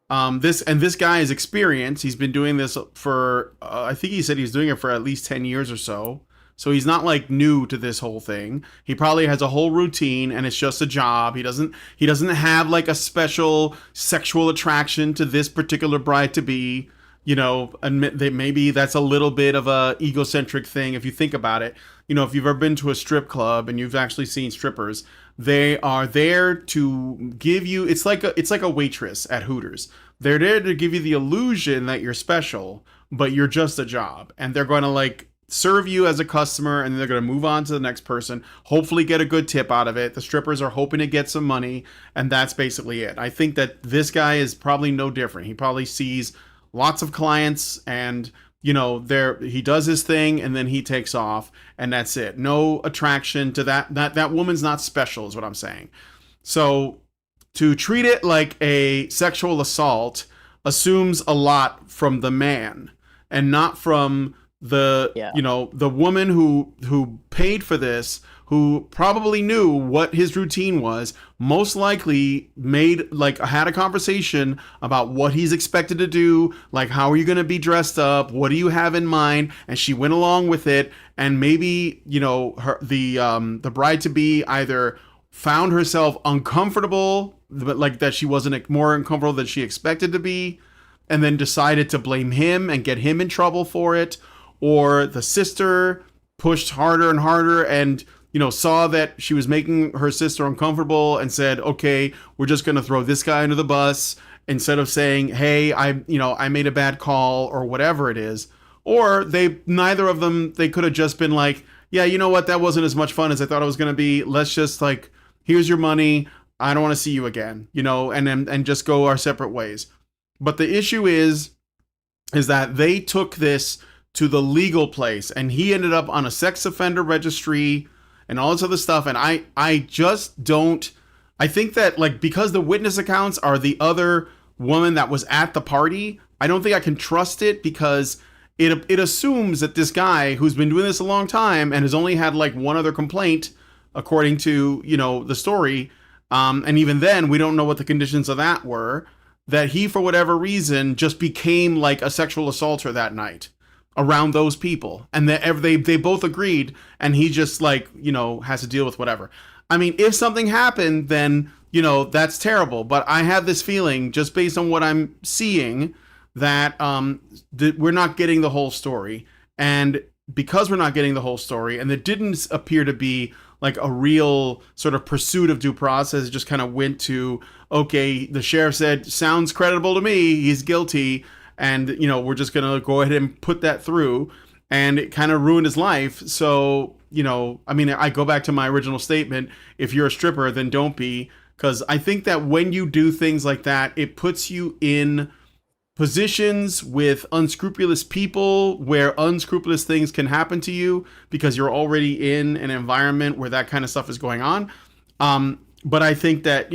this guy is experienced. He's been doing this for I think he said he's doing it for at least 10 years or so. So he's not like new to this whole thing. He probably has a whole routine and it's just a job. He doesn't have like a special sexual attraction to this particular bride to be. You know, admit that maybe that's a little bit of a egocentric thing if you think about it. You know, if you've ever been to a strip club and you've actually seen strippers, they are there to give you, it's like a waitress at Hooters. They're there to give you the illusion that you're special, but you're just a job. And they're going to like serve you as a customer and then they're going to move on to the next person, hopefully get a good tip out of it. The strippers are hoping to get some money, and that's basically it. I think that this guy is probably no different. He probably sees lots of clients and there he does his thing and then he takes off and that's it. No attraction to that woman's not special is what I'm saying. So to treat it like a sexual assault assumes a lot from the man and not from the the woman who paid for this, who probably knew what his routine was, most likely had a conversation about what he's expected to do, like how are you going to be dressed up, what do you have in mind, and she went along with it. And maybe the bride to be either found herself uncomfortable, but like that she wasn't more uncomfortable than she expected to be, and then decided to blame him and get him in trouble for it, or the sister pushed harder and harder and saw that she was making her sister uncomfortable and said, okay, we're just going to throw this guy under the bus instead of saying, hey, I made a bad call or whatever it is. Or neither of them, they could have just been like, yeah, you know what? That wasn't as much fun as I thought it was going to be. Let's just like, here's your money. I don't want to see you again, and just go our separate ways. But the issue is that they took this to the legal place and he ended up on a sex offender registry and all this other stuff. And I just don't, I think that like, because the witness accounts are the other woman that was at the party, I don't think I can trust it, because it assumes that this guy who's been doing this a long time and has only had like one other complaint, according to, the story. And even then we don't know what the conditions of that were, that he, for whatever reason, just became like a sexual assaulter that night around those people, and they both agreed, and he just like has to deal with whatever. I mean, if something happened, then that's terrible, but I have this feeling, just based on what I'm seeing, that we're not getting the whole story. And because we're not getting the whole story, and it didn't appear to be like a real sort of pursuit of due process, it just kind of went to, okay, the sheriff said sounds credible to me, he's guilty, and we're just gonna go ahead and put that through, and it kind of ruined his life. So I mean, I go back to my original statement: if you're a stripper, then don't be, because I think that when you do things like that, it puts you in positions with unscrupulous people where unscrupulous things can happen to you because you're already in an environment where that kind of stuff is going on. But I think that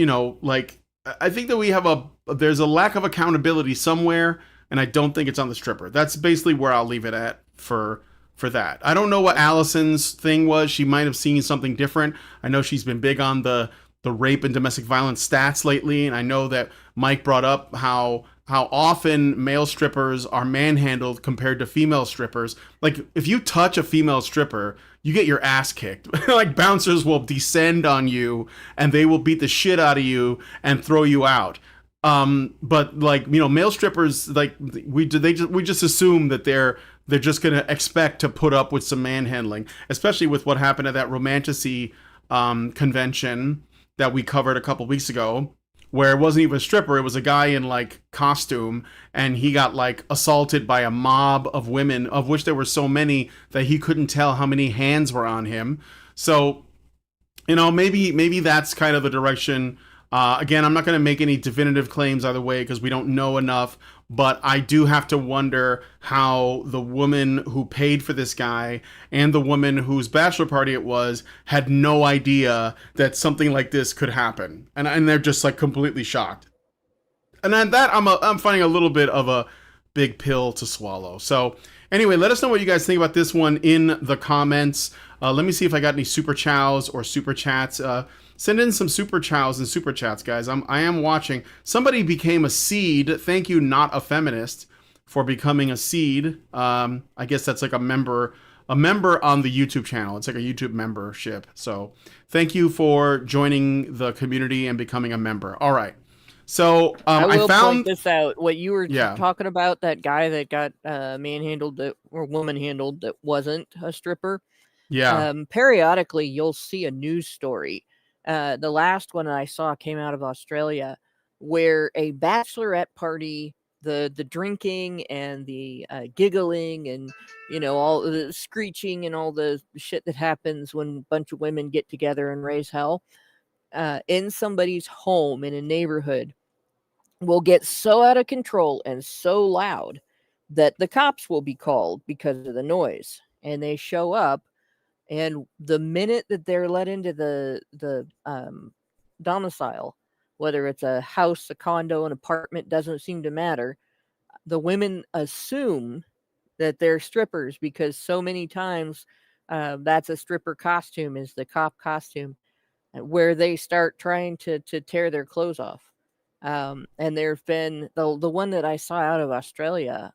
I think that there's a lack of accountability somewhere. And I don't think it's on the stripper. That's basically where I'll leave it at for that. I don't know what Allison's thing was. She might have seen something different. I know she's been big on the rape and domestic violence stats lately, and I know that Mike brought up how often male strippers are manhandled compared to female strippers. Like, if you touch a female stripper, you get your ass kicked. Like, bouncers will descend on you and they will beat the shit out of you and throw you out. But like, male strippers, like we just assume that they're just going to expect to put up with some manhandling, especially with what happened at that Romantasy convention that we covered a couple weeks ago, where it wasn't even a stripper, it was a guy in like costume, and he got like assaulted by a mob of women, of which there were so many that he couldn't tell how many hands were on him. So maybe that's kind of the direction. Again, I'm not going to make any definitive claims either way because we don't know enough, but I do have to wonder how the woman who paid for this guy and the woman whose bachelor party it was had no idea that something like this could happen. And they're just like completely shocked. And then that I'm finding a little bit of a big pill to swallow. So anyway, let us know what you guys think about this one in the comments. Let me see if I got any super chows or super chats. Send in some super chows and super chats, guys. I am watching. Somebody became a seed. Thank you, Not a Feminist, for becoming a seed. I guess that's like a member a member on the YouTube channel. It's like a YouTube membership. So thank you for joining the community and becoming a member. All right. So I I will point found, this out. What you were yeah, talking about, that guy that got manhandled or woman handled that wasn't a stripper. yeah, Periodically, you'll see a news story. The last one I saw came out of Australia, where a bachelorette party, the drinking and the giggling and all the screeching and all the shit that happens when a bunch of women get together and raise hell in somebody's home in a neighborhood will get so out of control and so loud that the cops will be called because of the noise. And they show up, and the minute that they're let into the domicile, whether it's a house, a condo, an apartment, doesn't seem to matter. The women assume that they're strippers because so many times that's a stripper costume, is the cop costume, where they start trying to tear their clothes off. And there've been the one that I saw out of Australia.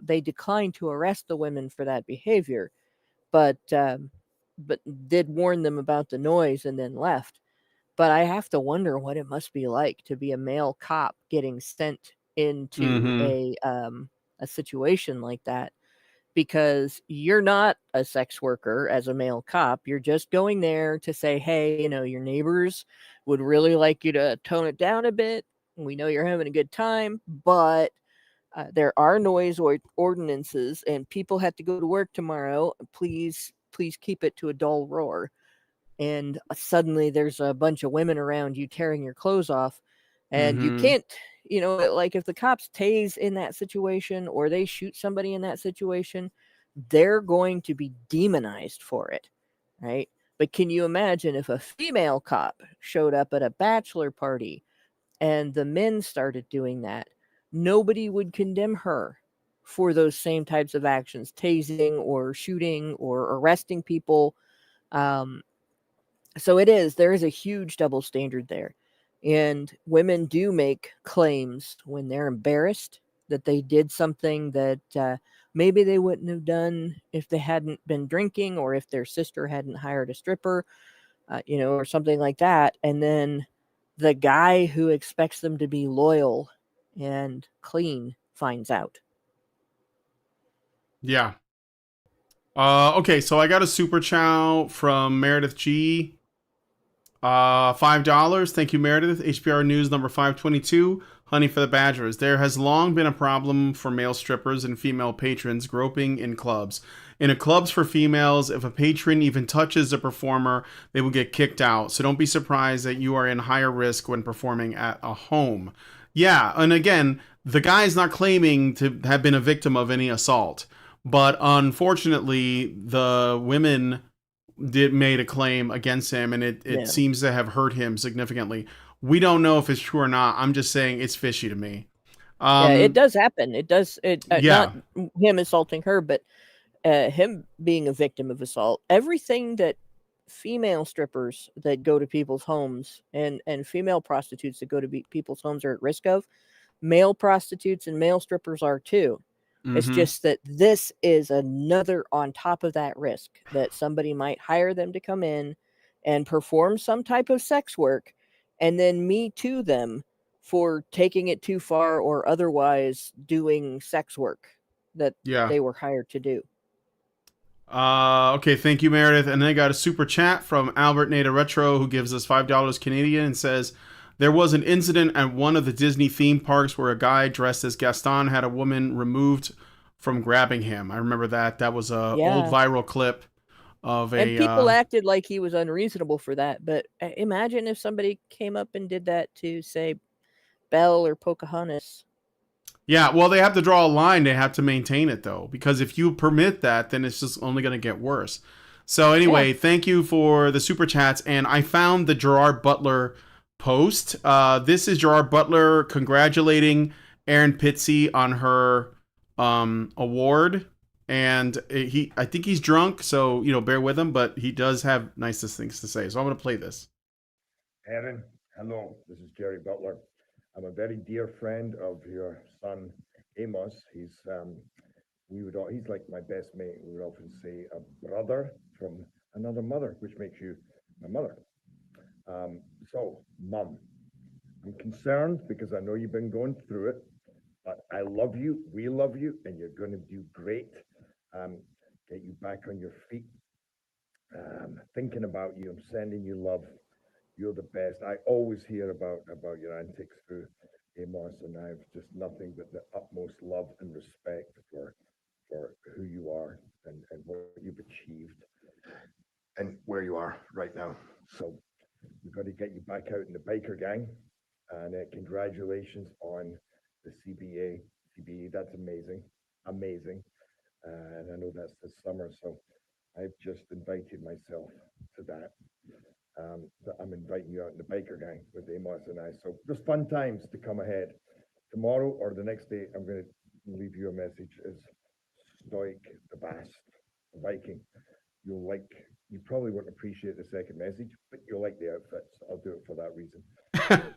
They declined to arrest the women for that behavior, but did warn them about the noise and then left. But I have to wonder what it must be like to be a male cop getting sent into mm-hmm, a situation like that, because you're not a sex worker as a male cop. You're just going there to say, hey, your neighbors would really like you to tone it down a bit. We know you're having a good time, but there are noise ordinances and people have to go to work tomorrow. Please keep it to a dull roar. And suddenly there's a bunch of women around you tearing your clothes off, and you mm-hmm. can't, like if the cops tase in that situation or they shoot somebody in that situation, they're going to be demonized for it, right? But can you imagine if a female cop showed up at a bachelor party and the men started doing that? Nobody would condemn her for those same types of actions, tasing or shooting or arresting people. um, so there is a huge double standard there. And women do make claims when they're embarrassed that they did something that maybe they wouldn't have done if they hadn't been drinking, or if their sister hadn't hired a stripper, or something like that. And then the guy who expects them to be loyal and clean finds out. Yeah. Okay, so I got a super chow from Meredith G. $5. Thank you, Meredith. HBR News number 522. Honey for the Badgers. There has long been a problem for male strippers and female patrons groping in clubs. In a clubs for females, if a patron even touches a performer, they will get kicked out. So don't be surprised that you are in higher risk when performing at a home. Yeah, and again, the guy is not claiming to have been a victim of any assault, but unfortunately, the women made a claim against him, and it Yeah. seems to have hurt him significantly. We don't know if it's true or not. I'm just saying it's fishy to me. Yeah, it does happen. It does. Not Yeah, him assaulting her, but him being a victim of assault. Everything that female strippers that go to people's homes and female prostitutes that go to people's homes are at risk of, male prostitutes and male strippers are too. It's mm-hmm, just that this is another on top of that risk, that somebody might hire them to come in and perform some type of sex work, and then me too them for taking it too far or otherwise doing sex work that yeah. they were hired to do. Okay, thank you, Meredith. And then I got a super chat from Albert Nada Retro, who gives us $5 Canadian and says, there was an incident at one of the Disney theme parks where a guy dressed as Gaston had a woman removed from grabbing him. I remember that. That was a old Yeah. viral clip of And a people acted like he was unreasonable for that. But imagine if somebody came up and did that to, say, Belle or Pocahontas. Yeah, well, they have to draw a line. They have to maintain it, though, because if you permit that, then it's just only going to get worse. So, Yeah. anyway, thank you for the super chats. And I found the Gerard Butler post. This is Gerard Butler congratulating Erin Pizzey on her award. And I think he's drunk, so bear with him. But he does have nicest things to say. So I'm going to play this. Erin, hello. This is Jerry Butler. I'm a very dear friend of your son Amos. he's like my best mate. We would often say a brother from another mother, which makes you my mother. So, Mum, I'm concerned because I know you've been going through it, but I love you, we love you, and you're going to do great. Get you back on your feet. Thinking about you, I'm sending you love. You're the best. I always hear about your antics through Amos, and I have just nothing but the utmost love and respect for who you are and what you've achieved and where you are right now. So we've got to get you back out in the biker gang, and congratulations on the CBE. That's amazing, amazing. And I know that's this summer, so I've just invited myself to that. That I'm inviting you out in the biker gang with Amos and I. So there's fun times to come ahead. Tomorrow or the next day, I'm going to leave you a message as Stoic the Bast, the Viking. You probably won't appreciate the second message, but you'll like the outfit. So I'll do it for that reason.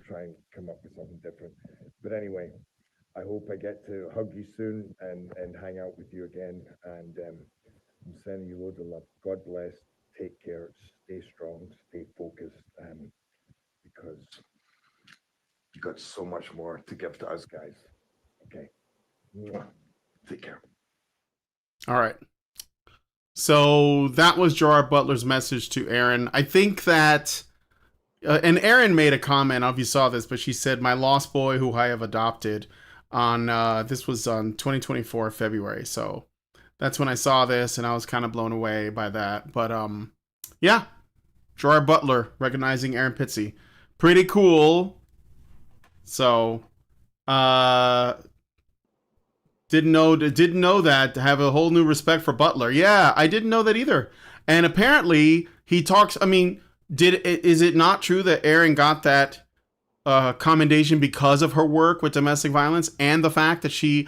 Try and come up with something different. But anyway, I hope I get to hug you soon and hang out with you again. And I'm sending you loads of love. God bless. Take care. Stay strong. Stay focused. Because you got so much more to give to us guys. Okay. Take care. All right. So that was Gerard Butler's message to Erin. I think that, and Erin made a comment, I don't know if you saw this, but she said, "My lost boy who I have adopted," on, this was on 2024 February. So that's when I saw this, and I was kind of blown away by that. But yeah, Gerard Butler recognizing Erin Pizzey. Pretty cool. So, didn't know that, to have a whole new respect for Butler. Yeah, I didn't know that either. And apparently he talks, I mean, is it not true that Erin got that commendation because of her work with domestic violence and the fact that she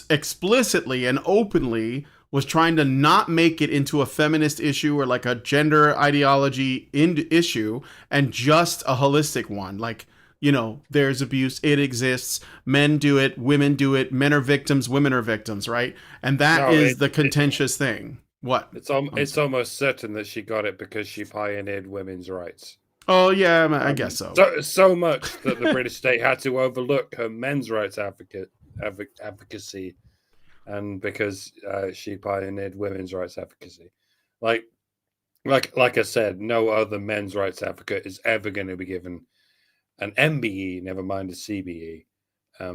explicitly and openly was trying to not make it into a feminist issue or like a gender ideology issue, and just a holistic one? Like, you know, there's abuse, it exists, men do it, women do it, men are victims, women are victims, right? And that is the contentious thing. What? It's almost certain that she got it because she pioneered women's rights. Oh yeah, I guess so. So much that the British state had to overlook her men's rights advocacy, and because she pioneered women's rights advocacy, like I said, no other men's rights advocate is ever going to be given an MBE, never mind a CBE.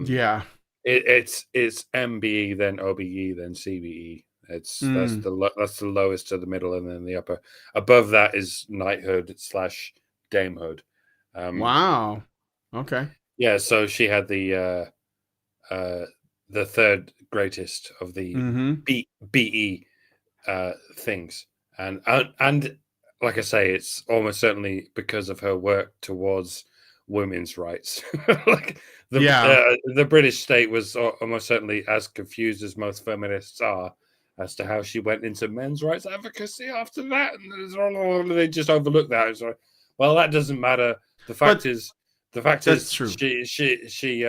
Yeah, it's MBE, then OBE, then CBE. That's the lowest to the middle, and then the upper. Above that is knighthood / damehood. Wow. Okay. Yeah, so she had the third greatest of the BE things, and like I say, it's almost certainly because of her work towards women's rights. Like the British state was almost certainly as confused as most feminists are as to how she went into men's rights advocacy after that, and they just overlooked that. It's like, well, that doesn't matter. The fact is true. She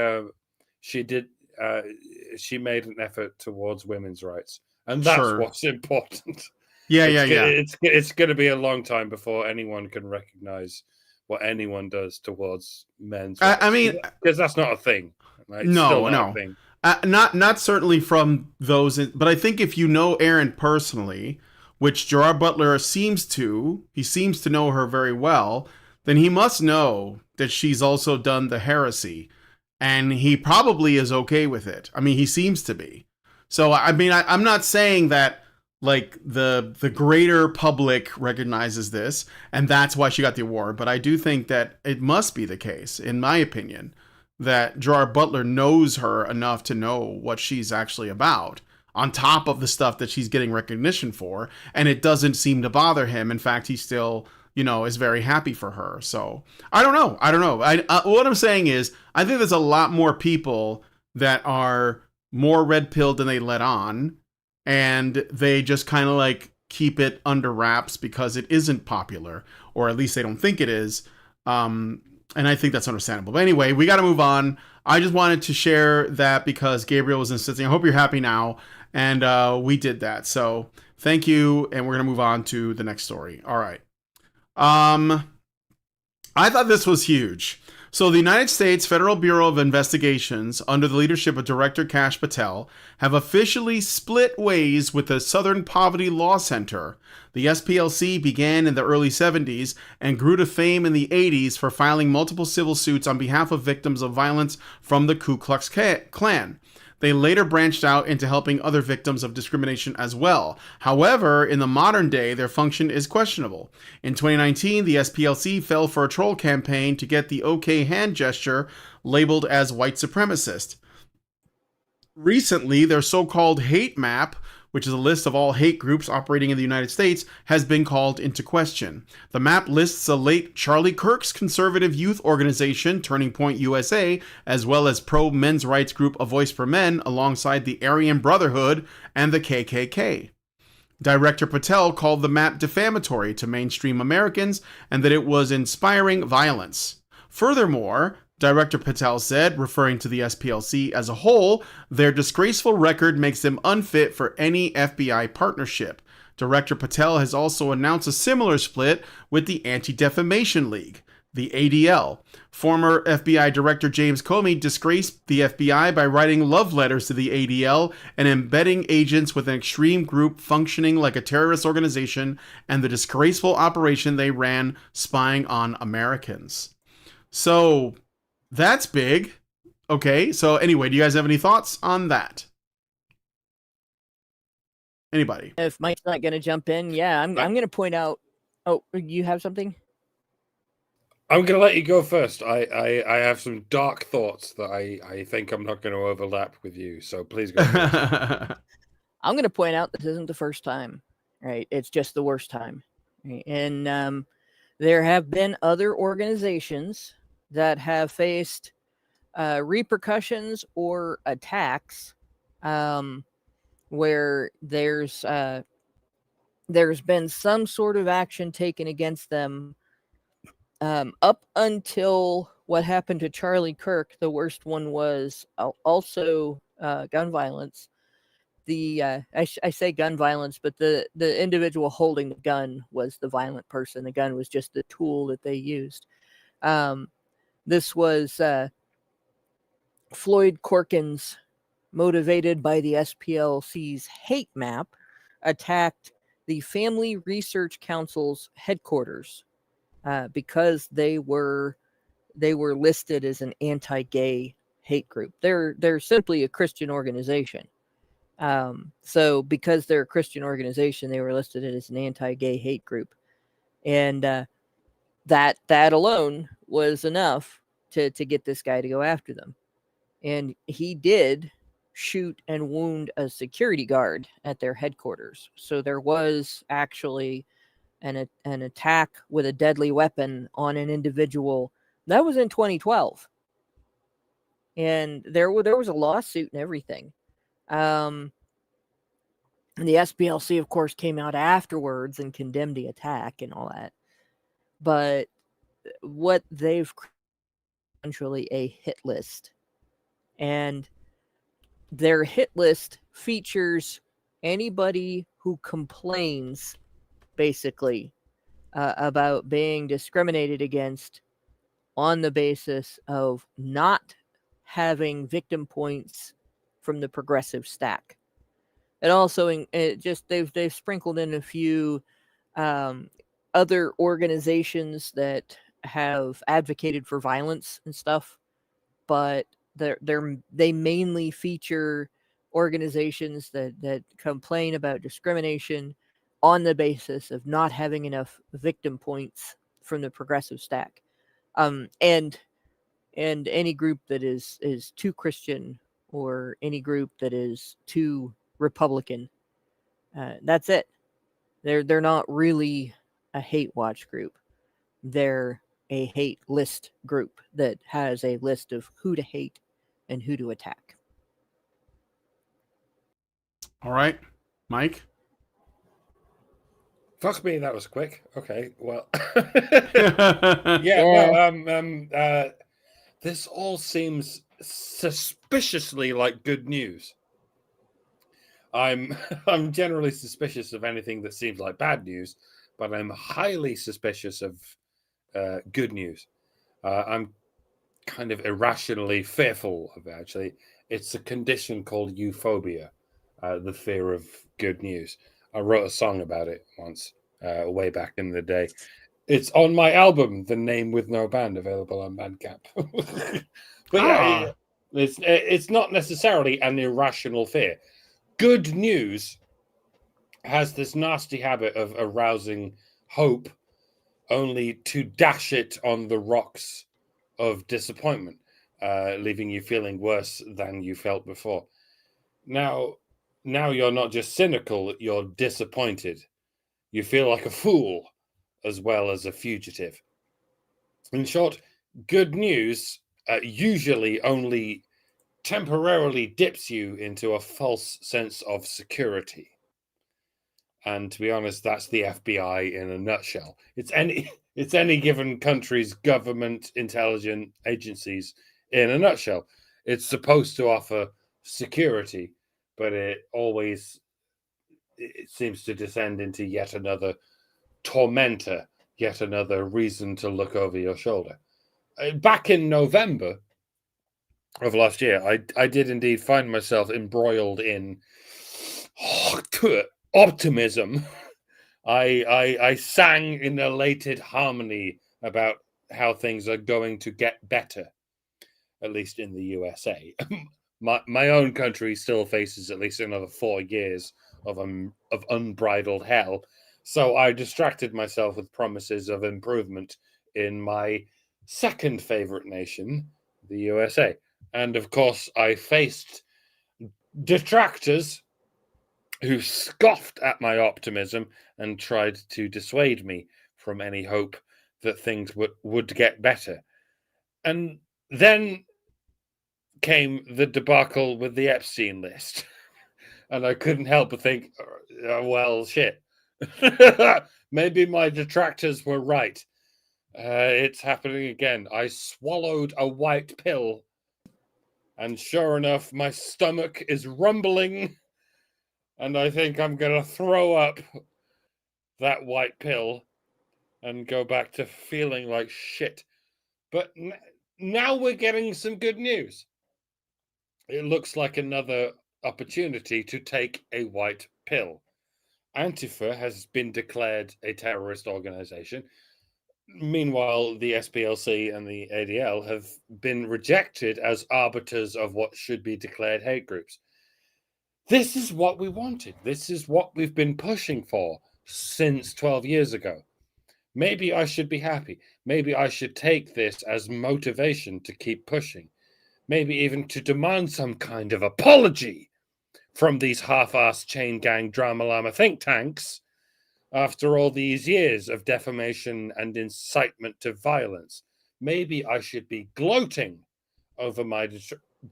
made an effort towards women's rights, and that's what's important. It's going to be a long time before anyone can recognize what anyone does towards men's rights. I mean, because that's not a thing. Right? No. A thing. Not certainly from those, but I think if you know Erin personally, which Gerard Butler seems to know her very well, then he must know that she's also done the heresy, and he probably is okay with it. I mean, he seems to be. So, I mean, I'm not saying that like the greater public recognizes this and that's why she got the award, but I do think that it must be the case, in my opinion, that Gerard Butler knows her enough to know what she's actually about, on top of the stuff that she's getting recognition for, and it doesn't seem to bother him. In fact, he still, is very happy for her. So I don't know. What I'm saying is, I think there's a lot more people that are more red-pilled than they let on, and they just kind of like keep it under wraps because it isn't popular, or at least they don't think it is. And I think that's understandable. But anyway, we got to move on. I just wanted to share that because Gabriel was insisting. I hope you're happy now. And we did that. So thank you. And we're going to move on to the next story. All right. I thought this was huge. So the United States Federal Bureau of Investigations, under the leadership of Director Kash Patel, have officially split ways with the Southern Poverty Law Center. The SPLC began in the early 70s and grew to fame in the 80s for filing multiple civil suits on behalf of victims of violence from the Ku Klux Klan. They later branched out into helping other victims of discrimination as well. However, in the modern day, their function is questionable. In 2019, the SPLC fell for a troll campaign to get the OK hand gesture labeled as white supremacist. Recently, their so-called hate map, which is a list of all hate groups operating in the United States, has been called into question. The map lists the late Charlie Kirk's conservative youth organization, Turning Point USA, as well as pro-men's rights group A Voice for Men, alongside the Aryan Brotherhood and the KKK. Director Patel called the map defamatory to mainstream Americans and that it was inspiring violence. Furthermore, Director Patel said, referring to the SPLC as a whole, their disgraceful record makes them unfit for any FBI partnership. Director Patel has also announced a similar split with the Anti-Defamation League, the ADL. Former FBI Director James Comey disgraced the FBI by writing love letters to the ADL and embedding agents with an extreme group functioning like a terrorist organization and the disgraceful operation they ran spying on Americans. So that's big. Okay, so anyway, do you guys have any thoughts on that? Anybody? If Mike's not going to jump in, yeah, I'm going to point out. Oh, you have something? I'm going to let you go first. I have some dark thoughts that I think I'm not going to overlap with you. So please go first. I'm going to point out this isn't the first time, right? It's just the worst time. Right? And there have been other organizations that have faced repercussions or attacks where there's been some sort of action taken against them up until what happened to Charlie Kirk. The worst one was also gun violence. I say gun violence, but the individual holding the gun was the violent person. The gun was just the tool that they used. This was Floyd Corkins, motivated by the SPLC's hate map, attacked the Family Research Council's headquarters because they were listed as an anti-gay hate group. They're simply a Christian organization. So because they're a Christian organization, they were listed as an anti-gay hate group, and that alone was enough to get this guy to go after them. And he did shoot and wound a security guard at their headquarters. So there was actually an attack with a deadly weapon on an individual. That was in 2012. And there was a lawsuit and everything. And the SPLC, of course, came out afterwards and condemned the attack and all that. But what they've essentially a hit list. And their hit list features anybody who complains, basically, about being discriminated against on the basis of not having victim points from the progressive stack. And also, they've sprinkled in a few other organizations that have advocated for violence and stuff, but they mainly feature organizations that complain about discrimination on the basis of not having enough victim points from the progressive stack, and any group that is too Christian or any group that is too Republican. That's it. They're not really a hate watch group. They're a hate list group that has a list of who to hate and who to attack. All right, Mike. Fuck me, that was quick. Okay, well, Yeah. yeah. This all seems suspiciously like good news. I'm I'm generally suspicious of anything that seems like bad news, but I'm highly suspicious of good news. I'm kind of irrationally fearful of it, actually. It's a condition called euphobia, the fear of good news. I wrote a song about it once, way back in the day. It's on my album, The Name with No Band, available on Bandcamp. But yeah, it's not necessarily an irrational fear. Good news has this nasty habit of arousing hope only to dash it on the rocks of disappointment, leaving you feeling worse than you felt before. Now you're not just cynical, you're disappointed. You feel like a fool as well as a fugitive. In short, good news usually only temporarily dips you into a false sense of security. And to be honest, that's the FBI in a nutshell. It's any given country's government intelligence agencies in a nutshell. It's supposed to offer security, but it seems to descend into yet another tormentor, yet another reason to look over your shoulder. Back in November of last year, I did indeed find myself embroiled in optimism. I sang in elated harmony about how things are going to get better, at least in the USA. my own country still faces at least another 4 years of unbridled hell. So I distracted myself with promises of improvement in my second favorite nation, the USA. And of course, I faced detractors who scoffed at my optimism and tried to dissuade me from any hope that things would get better. And then came the debacle with the Epstein list. And I couldn't help but think, well, shit. Maybe my detractors were right. It's happening again. I swallowed a white pill, and sure enough, my stomach is rumbling, and I think I'm going to throw up that white pill and go back to feeling like shit. But now we're getting some good news. It looks like another opportunity to take a white pill. Antifa has been declared a terrorist organization. Meanwhile, the SPLC and the ADL have been rejected as arbiters of what should be declared hate groups. This is what we wanted. This is what we've been pushing for since 12 years ago. Maybe I should be happy. Maybe I should take this as motivation to keep pushing. Maybe even to demand some kind of apology from these half-assed chain gang drama llama think tanks after all these years of defamation and incitement to violence. Maybe I should be gloating over my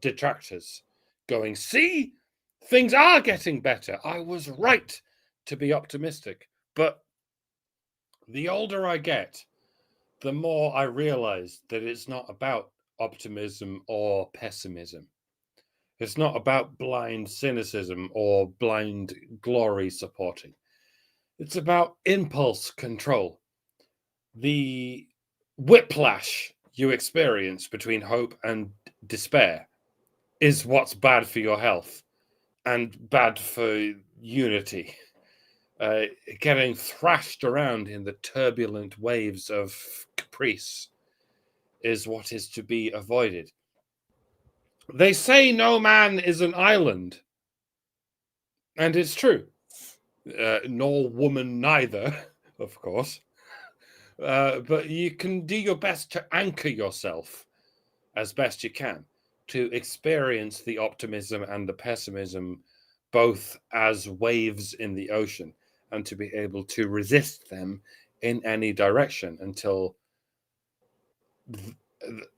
detractors, going, see, things are getting better. I was right to be optimistic. But the older I get, the more I realize that it's not about optimism or pessimism. It's not about blind cynicism or blind glory supporting. It's about impulse control. The whiplash you experience between hope and despair is what's bad for your health and bad for unity. Getting thrashed around in the turbulent waves of caprice is what is to be avoided. They say no man is an island, and it's true. Nor woman neither, of course. But you can do your best to anchor yourself as best you can to experience the optimism and the pessimism both as waves in the ocean and to be able to resist them in any direction until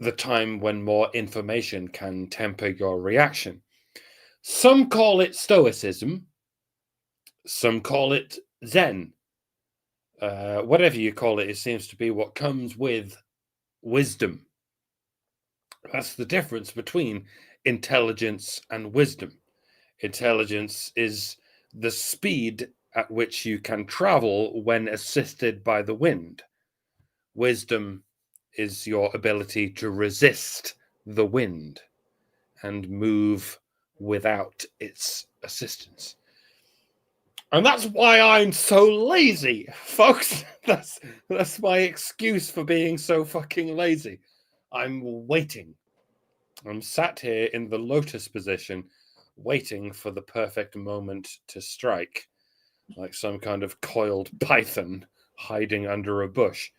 the time when more information can temper your reaction. Some call it stoicism. Some call it Zen. whatever you call it, it seems to be what comes with wisdom. That's the difference between intelligence and wisdom. Intelligence is the speed at which you can travel when assisted by the wind. Wisdom is your ability to resist the wind and move without its assistance. And that's why I'm so lazy, folks. That's my excuse for being so fucking lazy. I'm waiting. I'm sat here in the lotus position, waiting for the perfect moment to strike, like some kind of coiled python hiding under a bush.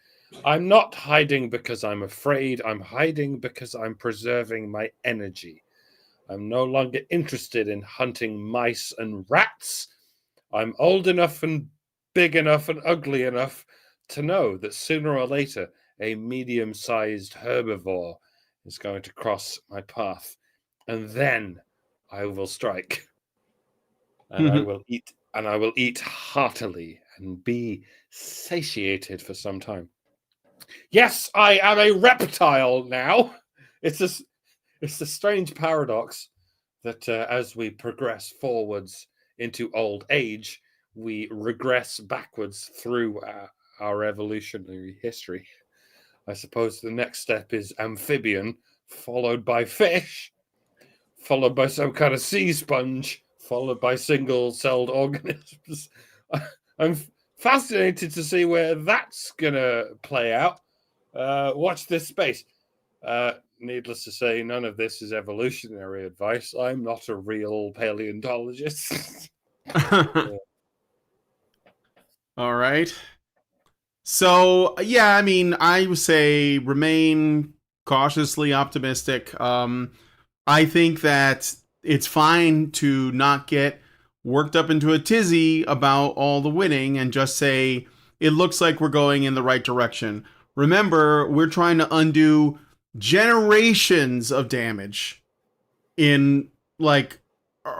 I'm not hiding because I'm afraid. I'm hiding because I'm preserving my energy. I'm no longer interested in hunting mice and rats. I'm old enough and big enough and ugly enough to know that sooner or later a medium-sized herbivore is going to cross my path, and then I will strike, and I will eat heartily and be satiated for some time. Yes, I am a reptile now. It's a strange paradox that as we progress forwards into old age, we regress backwards through our evolutionary history. I suppose the next step is amphibian, followed by fish, followed by some kind of sea sponge, followed by single-celled organisms. I'm fascinated to see where that's going to play out. Watch this space. Needless to say, none of this is evolutionary advice. I'm not a real paleontologist. All right. So, yeah, I mean, I would say remain cautiously optimistic. I think that it's fine to not get worked up into a tizzy about all the winning and just say, it looks like we're going in the right direction. Remember, we're trying to undo generations of damage in like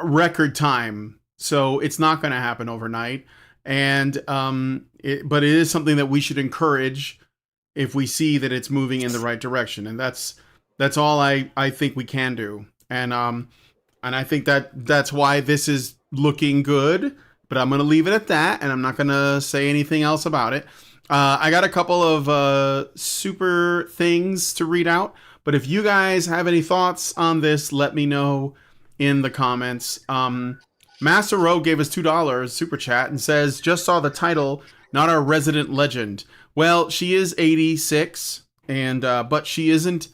record time. So it's not going to happen overnight. And but it is something that we should encourage if we see that it's moving in the right direction. And that's all I think we can do. And I think that's why this is looking good. But I'm going to leave it at that, and I'm not going to say anything else about it. I got a couple of super things to read out, but if you guys have any thoughts on this, let me know in the comments. Master Rowe gave us $2 super chat and says, just saw the title, not our resident legend. Well, she is 86, and but she isn't.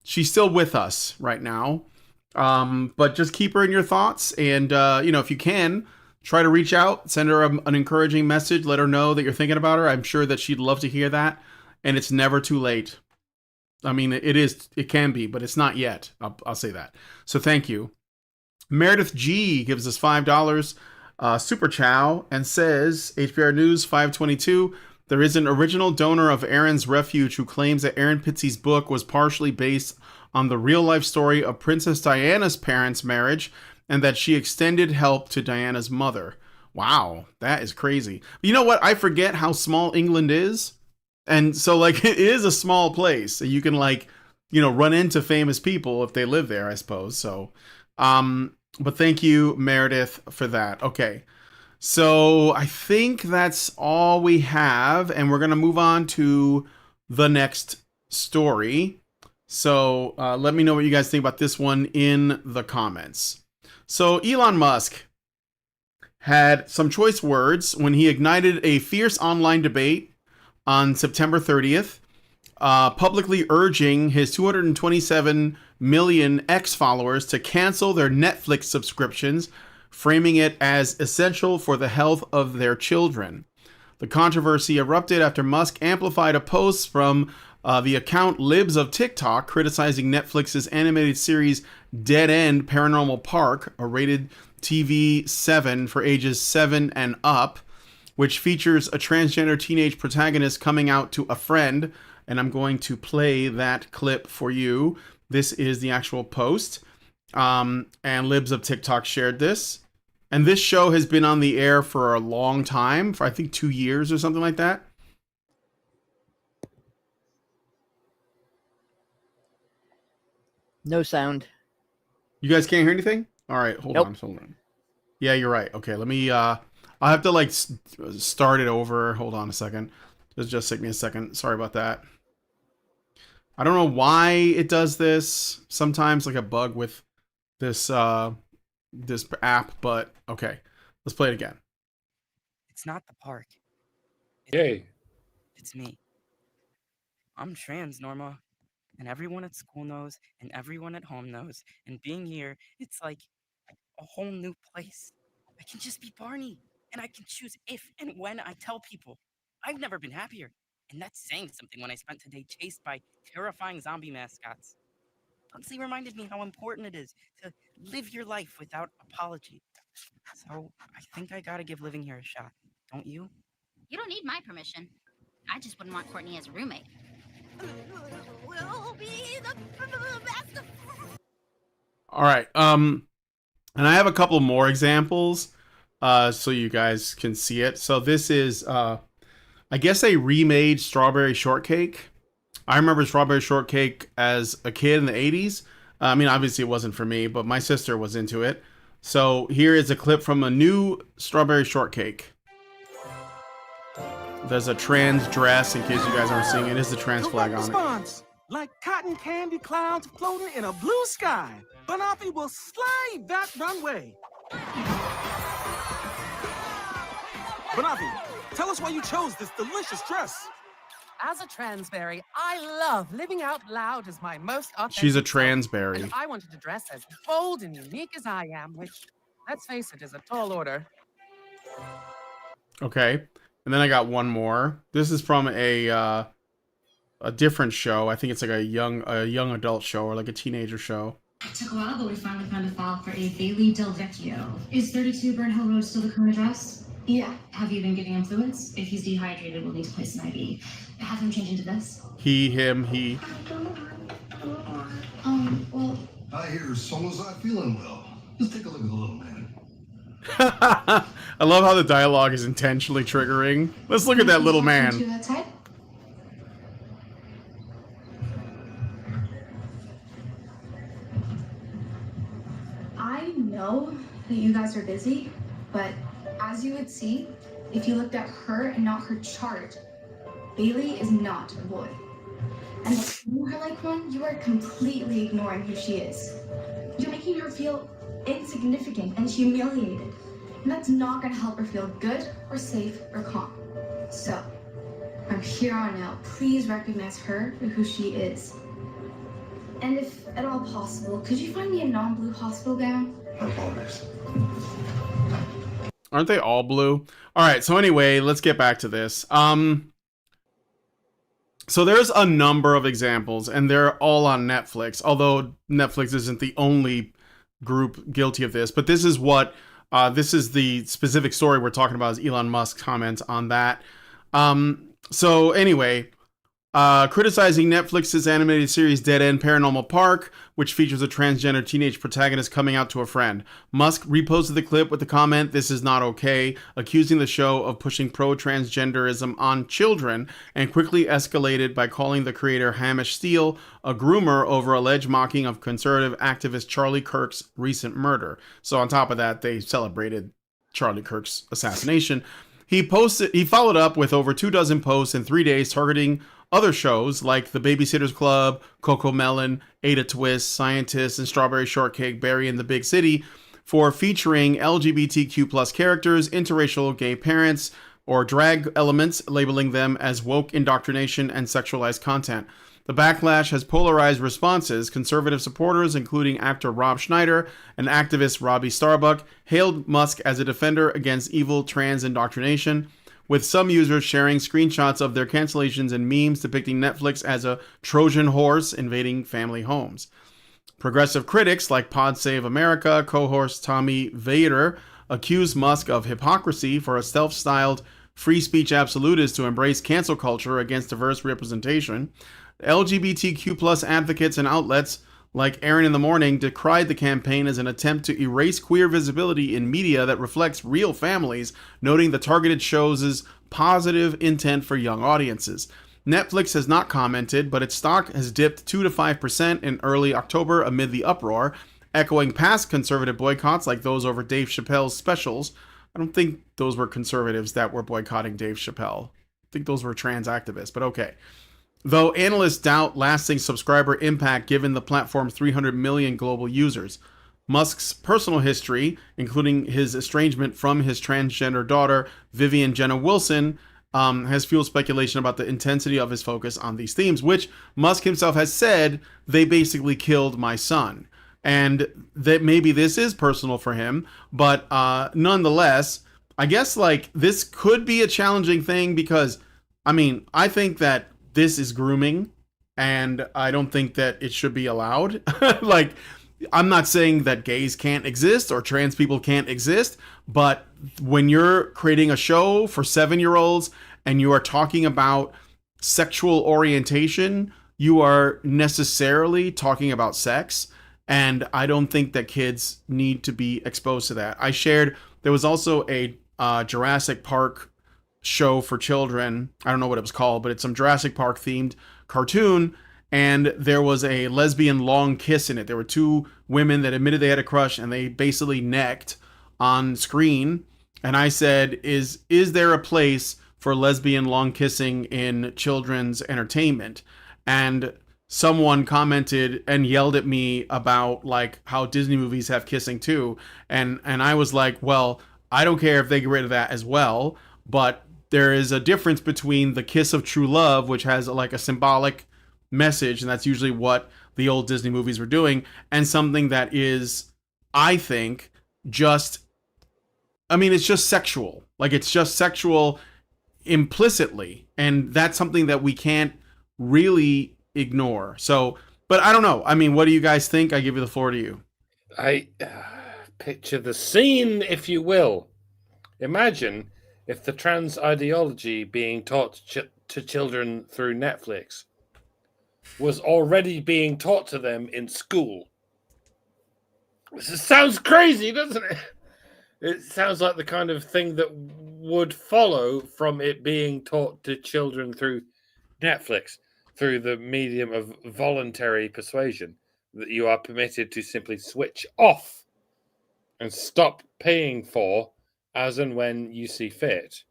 She's still with us right now. But just keep her in your thoughts, and if you can, try to reach out, send her an encouraging message, let her know that you're thinking about her. I'm sure that she'd love to hear that, and it's never too late. I mean, it can be, but it's not yet. I'll say that. So thank you. Meredith G gives us $5 super chow and says, HBR News 522, there is an original donor of Erin's Refuge who claims that Erin Pizzey's book was partially based on the real-life story of Princess Diana's parents' marriage and that she extended help to Diana's mother. Wow, that is crazy. You know what? I forget how small England is. And so, like, it is a small place. So you can, like, run into famous people if they live there, I suppose. So, but thank you, Meredith, for that. Okay. So I think that's all we have. And we're going to move on to the next story. So let me know what you guys think about this one in the comments. So Elon Musk had some choice words when he ignited a fierce online debate on September 30th, publicly urging his 227 million X followers to cancel their Netflix subscriptions, framing it as essential for the health of their children. The controversy erupted after Musk amplified a post from the account Libs of TikTok criticizing Netflix's animated series Dead End Paranormal Park, a rated TV 7 for ages 7 and up, which features a transgender teenage protagonist coming out to a friend. And I'm going to play that clip for you. This is the actual post. And Libs of TikTok shared this. And this show has been on the air for a long time, for I think 2 years or something like that. No sound. You guys can't hear anything? All right, hold Nope. on. Yeah, you're right. Okay, let me I'll have to like start it over. Hold on a second. Just take me a second. Sorry about that. I don't know why it does this. Sometimes like a bug with this this app, but okay. Let's play it again. It's not the park. Yay. It's me. I'm trans, Norma. And everyone at school knows, and everyone at home knows. And being here, it's like a whole new place. I can just be Barney, and I can choose if and when I tell people. I've never been happier. And that's saying something when I spent today chased by terrifying zombie mascots. Pugsley reminded me how important it is to live your life without apology. So I think I gotta give living here a shot, don't you? You don't need my permission. I just wouldn't want Courtney as a roommate. We'll be the best of... All right. And I have a couple more examples so you guys can see it. So this is I guess a remade Strawberry Shortcake. I remember Strawberry Shortcake as a kid in the 80s. I mean, obviously it wasn't for me, but my sister was into it. So here is a clip from a new Strawberry Shortcake. There's a trans dress, in case you guys aren't seeing it. Is the trans flag on it. Like cotton candy clouds floating in a blue sky. Banafi will slide that runway. Banafi, tell us why you chose this delicious dress. As a transberry, I love living out loud as my most authentic She's a self. transberry. And I wanted to dress as bold and unique as I am, which, let's face it, is a tall order. Okay. And then I got one more. This is from a different show. I think it's like a young adult show or like a teenager show. It took a while, but we finally found a file for a Bailey Del Vecchio. Is 32 Burn Hill Road still the current address? Yeah. Have you been giving him fluids? If he's dehydrated, we'll need to place an IV. Have him change into this. He, him, he. Well... I hear Solo's not feeling well. Just take a look at the little man. I love how the dialogue is intentionally triggering. Let's look at that little man. To that side? I know that you guys are busy, but as you would see, if you looked at her and not her chart, Bailey is not a boy. And to treat her like one, you are completely ignoring who she is. You're making her feel insignificant and humiliated. And that's not gonna help her feel good or safe or calm. So, from here on out, please recognize her for who she is. And if at all possible, could you find me a non-blue hospital gown? I apologize. Aren't they all blue? All right, so anyway, let's get back to this. So there's a number of examples, and they're all on Netflix, although Netflix isn't the only group guilty of this. But this is what, this is the specific story we're talking about, is Elon Musk's comments on that. So anyway, criticizing Netflix's animated series Dead End Paranormal Park, which features a transgender teenage protagonist coming out to a friend. Musk reposted the clip with the comment, "This is not okay," accusing the show of pushing pro-transgenderism on children, and quickly escalated by calling the creator Hamish Steele a groomer over alleged mocking of conservative activist Charlie Kirk's recent murder. So on top of that, they celebrated Charlie Kirk's assassination. He followed up with over 24 posts in 3 days targeting other shows like The Babysitter's Club, Coco Melon, Ada Twist, Scientist, and Strawberry Shortcake, Barry in the Big City for featuring LGBTQ+ characters, interracial gay parents, or drag elements, labeling them as woke indoctrination and sexualized content. The backlash has polarized responses. Conservative supporters, including actor Rob Schneider and activist Robbie Starbuck, hailed Musk as a defender against evil trans indoctrination, with some users sharing screenshots of their cancellations and memes depicting Netflix as a Trojan horse invading family homes. Progressive critics like Pod Save America co-host Tommy Vader accused Musk of hypocrisy for a self-styled free speech absolutist to embrace cancel culture against diverse representation. LGBTQ+ advocates and outlets like Erin in the Morning decried the campaign as an attempt to erase queer visibility in media that reflects real families, noting the targeted show's positive intent for young audiences. Netflix has not commented, but its stock has dipped 2 to 5% in early October amid the uproar, echoing past conservative boycotts like those over Dave Chappelle's specials. I don't think those were conservatives that were boycotting Dave Chappelle. I think those were trans activists, but okay. Though analysts doubt lasting subscriber impact given the platform's 300 million global users. Musk's personal history, including his estrangement from his transgender daughter, Vivian Jenna Wilson, has fueled speculation about the intensity of his focus on these themes, which Musk himself has said they basically killed my son. And that maybe this is personal for him, but nonetheless, I guess like this could be a challenging thing because, I mean, I think that this is grooming, and I don't think that it should be allowed. Like, I'm not saying that gays can't exist or trans people can't exist, but when you're creating a show for 7-year-olds and you are talking about sexual orientation, you are necessarily talking about sex. And I don't think that kids need to be exposed to that. I shared, there was also a Jurassic Park show for children. I don't know what it was called, but it's some Jurassic Park themed cartoon. And there was a lesbian long kiss in it. There were two women that admitted they had a crush, and they basically necked on screen. And I said, is there a place for lesbian long kissing in children's entertainment? And someone commented and yelled at me about like how Disney movies have kissing too. And I was like, well, I don't care if they get rid of that as well, but there is a difference between the kiss of true love, which has like a symbolic message, and that's usually what the old Disney movies were doing, and something that is, I think, just, I mean, it's just sexual. Like, it's just sexual implicitly, and that's something that we can't really ignore. So, but I don't know. I mean, what do you guys think? I give you the floor to you. I picture the scene, if you will. Imagine if the trans ideology being taught to children through Netflix was already being taught to them in school. This sounds crazy, doesn't it? It sounds like the kind of thing that would follow from it being taught to children through Netflix, through the medium of voluntary persuasion, that you are permitted to simply switch off and stop paying for as and when you see fit.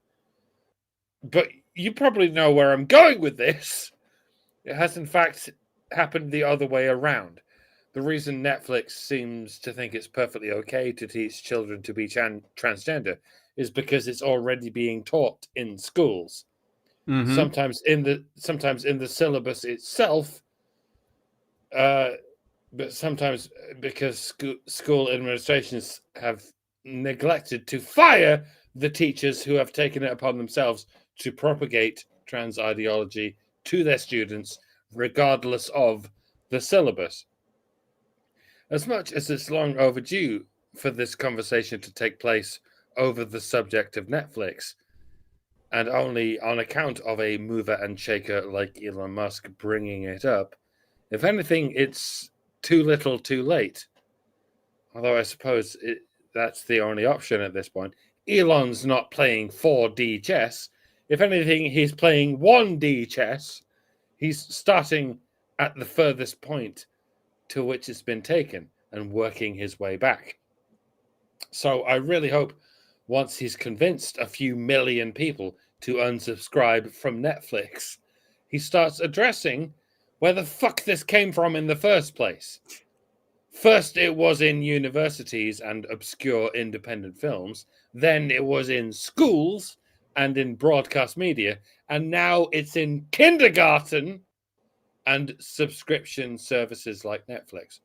But you probably know where I'm going with this. It has, in fact, happened the other way around. The reason Netflix seems to think it's perfectly okay to teach children to be transgender is because it's already being taught in schools. Mm-hmm. Sometimes in the syllabus itself, but sometimes because school administrations have neglected to fire the teachers who have taken it upon themselves to propagate trans ideology to their students, regardless of the syllabus. As much as it's long overdue for this conversation to take place over the subject of Netflix, and only on account of a mover and shaker like Elon Musk bringing it up, if anything, it's too little too late. Although I suppose that's the only option at this point. Elon's not playing 4D chess. If anything, he's playing 1D chess. He's starting at the furthest point to which it's been taken and working his way back. So I really hope once he's convinced a few million people to unsubscribe from Netflix, he starts addressing where the fuck this came from in the first place. First, it was in universities and obscure independent films. Then it was in schools and in broadcast media. And now it's in kindergarten and subscription services like Netflix.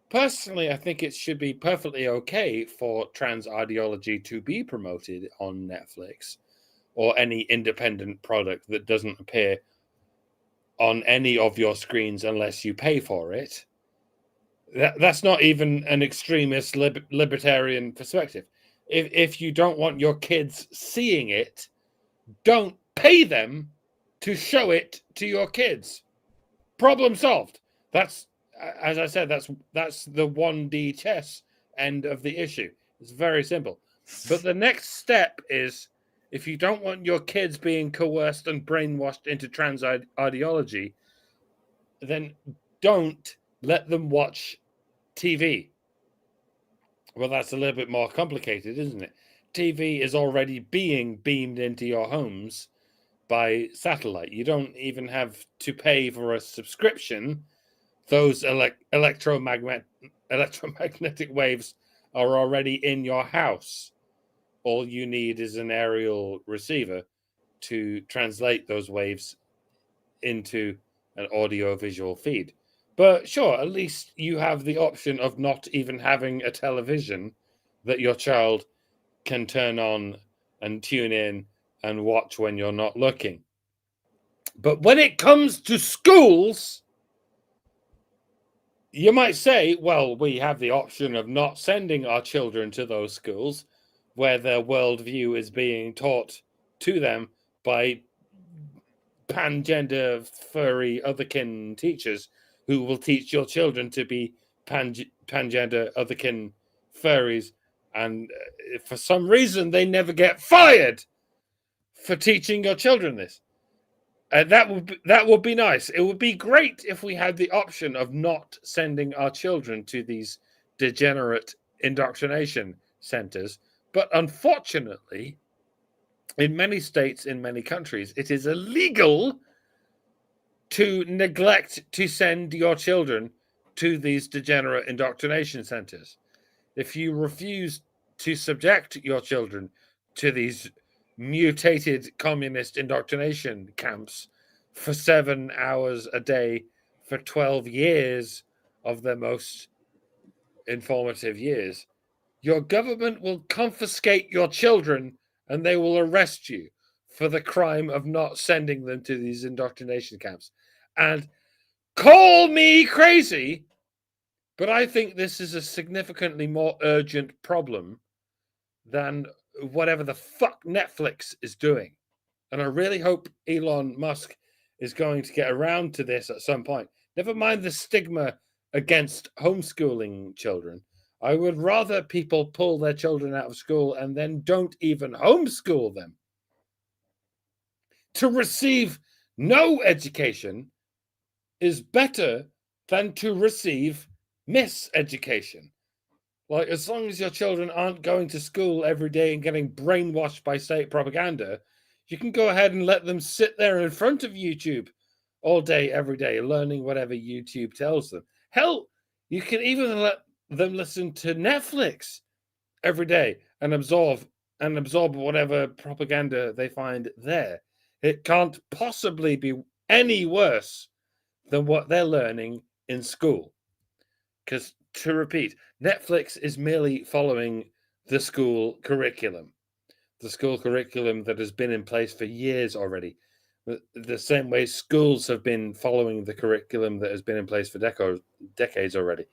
Personally, I think it should be perfectly okay for trans ideology to be promoted on Netflix or any independent product that doesn't appear on any of your screens unless you pay for it. That's not even an extremist libertarian perspective. If you don't want your kids seeing it, don't pay them to show it to your kids. Problem solved. That's, as I said, that's the 1D chess end of the issue. It's very simple. But the next step is If you don't want your kids being coerced and brainwashed into trans ideology, then don't let them watch TV. Well, that's a little bit more complicated, isn't it? TV is already being beamed into your homes by satellite. You don't even have to pay for a subscription. Those electromagnetic waves are already in your house. All you need is an aerial receiver to translate those waves into an audio-visual feed. But sure, at least you have the option of not even having a television that your child can turn on and tune in and watch when you're not looking. But when it comes to schools, you might say, well, we have the option of not sending our children to those schools where their worldview is being taught to them by pangender, furry, otherkin teachers who will teach your children to be pangender, otherkin furries. And for some reason, they never get fired for teaching your children this. That would be nice. It would be great if we had the option of not sending our children to these degenerate indoctrination centers. But unfortunately, in many states, in many countries, it is illegal to neglect to send your children to these degenerate indoctrination centers. If you refuse to subject your children to these mutated communist indoctrination camps for 7 hours a day for 12 years of their most informative years, your government will confiscate your children and they will arrest you for the crime of not sending them to these indoctrination camps. And call me crazy, but I think this is a significantly more urgent problem than whatever the fuck Netflix is doing. And I really hope Elon Musk is going to get around to this at some point. Never mind the stigma against homeschooling children. I would rather people pull their children out of school and then don't even homeschool them. To receive no education is better than to receive miseducation. Like, as long as your children aren't going to school every day and getting brainwashed by state propaganda, you can go ahead and let them sit there in front of YouTube all day, every day, learning whatever YouTube tells them. Hell, you can even let them listen to Netflix every day and absorb whatever propaganda they find there. It can't possibly be any worse than what they're learning in school. Because, to repeat, Netflix is merely following the school curriculum that has been in place for years already. The same way schools have been following the curriculum that has been in place for decades already.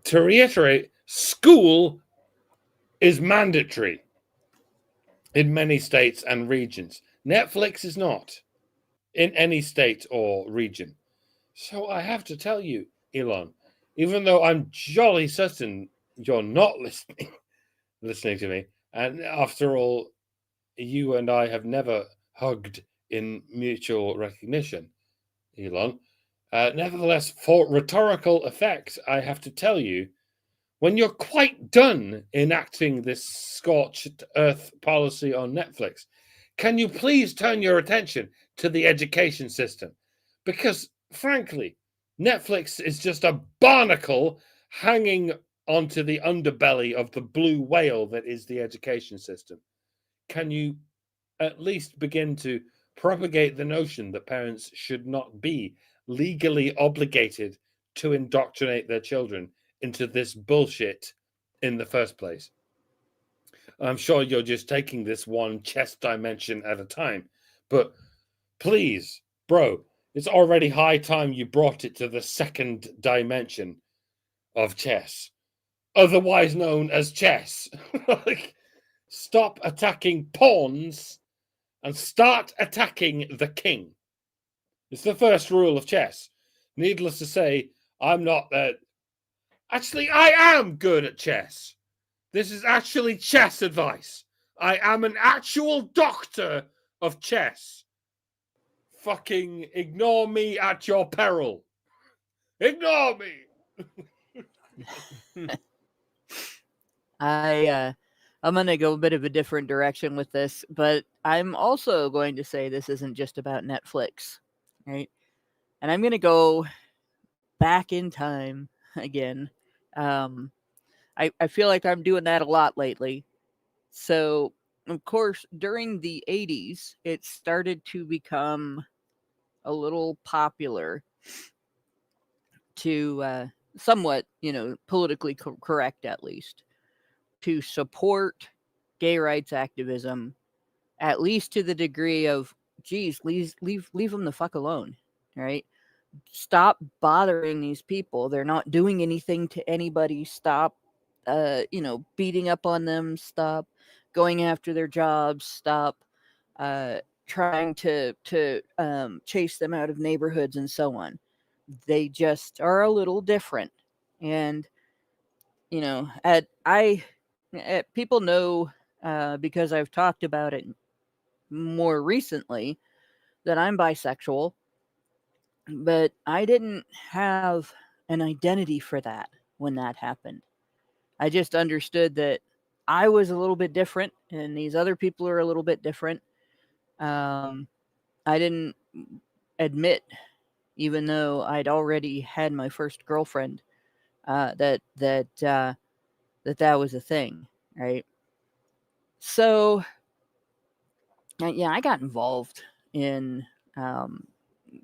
To reiterate, school is mandatory in many states and regions. Netflix is not in any state or region. So I have to tell you, Elon, even though I'm jolly certain you're not listening to me, and after all, you and I have never hugged in mutual recognition, Elon. Nevertheless, for rhetorical effect, I have to tell you, when you're quite done enacting this scorched earth policy on Netflix, can you please turn your attention to the education system? Because, frankly, Netflix is just a barnacle hanging onto the underbelly of the blue whale that is the education system. Can you at least begin to propagate the notion that parents should not be legally obligated to indoctrinate their children into this bullshit in the first place? I'm sure you're just taking this one chess dimension at a time, but please, bro, it's already high time you brought it to the second dimension of chess, otherwise known as chess. Like, stop attacking pawns and start attacking the king. It's the first rule of chess. Needless to say, I'm not actually, I am good at chess. This is actually chess advice. I am an actual doctor of chess. Fucking ignore me at your peril. Ignore me. I'm gonna go a bit of a different direction with this, but I'm also going to say this isn't just about Netflix, right? And I'm gonna go back in time again. I feel like I'm doing that a lot lately. So, of course, during the 80s, it started to become a little popular to somewhat, politically correct at least, to support gay rights activism, at least to the degree of, geez, leave them the fuck alone, right? Stop bothering these people. They're not doing anything to anybody. Stop, beating up on them. Stop going after their jobs. Stop trying to chase them out of neighborhoods and so on. They just are a little different, and people know because I've talked about it more recently that I'm bisexual, but I didn't have an identity for that when that happened. I just understood that I was a little bit different and these other people are a little bit different. I didn't admit, even though I'd already had my first girlfriend, that was a thing, right? So, yeah, I got involved in.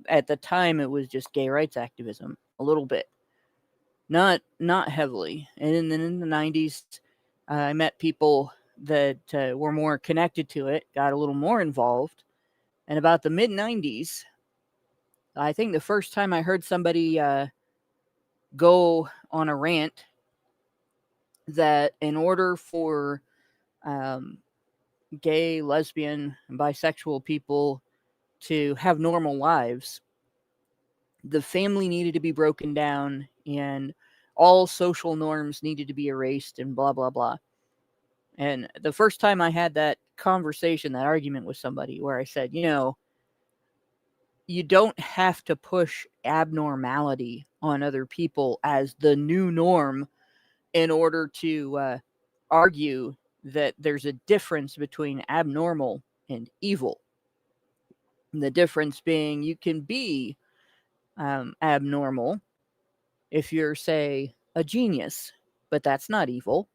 At the time, it was just gay rights activism a little bit, not heavily. And then in the 90s, I met people that were more connected to it, got a little more involved. And about the mid 90s, I think the first time I heard somebody go on a rant that in order for gay, lesbian, and bisexual people to have normal lives, the family needed to be broken down and all social norms needed to be erased and blah, blah, blah. And the first time I had that conversation, that argument with somebody where I said, you don't have to push abnormality on other people as the new norm in order to argue that there's a difference between abnormal and evil. And the difference being you can be abnormal if you're, say, a genius, but that's not evil,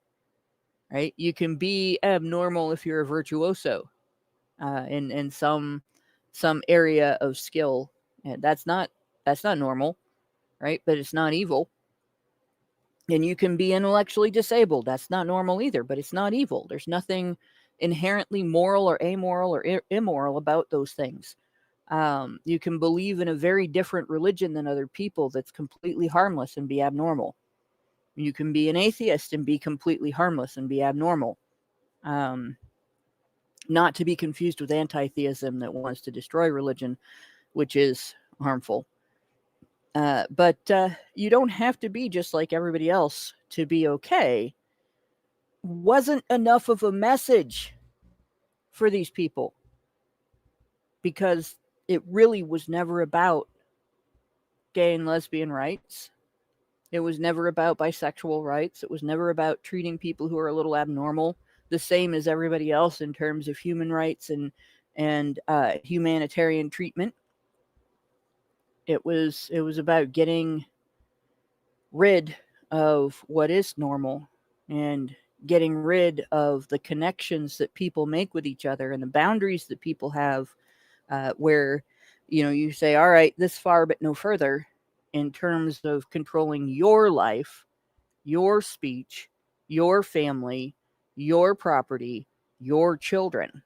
right? You can be abnormal if you're a virtuoso in some area of skill, and that's not normal, right? But it's not evil. And you can be intellectually disabled. That's not normal either, but it's not evil. There's nothing inherently moral or amoral or immoral about those things. You can believe in a very different religion than other people that's completely harmless and be abnormal. You can be an atheist and be completely harmless and be abnormal. Not to be confused with anti-theism that wants to destroy religion, which is harmful. But you don't have to be just like everybody else to be okay. Wasn't enough of a message for these people because it really was never about gay and lesbian rights. It was never about bisexual rights. It was never about treating people who are a little abnormal the same as everybody else in terms of human rights and humanitarian treatment. It was about getting rid of what is normal and getting rid of the connections that people make with each other and the boundaries that people have where you say, all right, this far but no further, in terms of controlling your life, your speech, your family, your property, your children.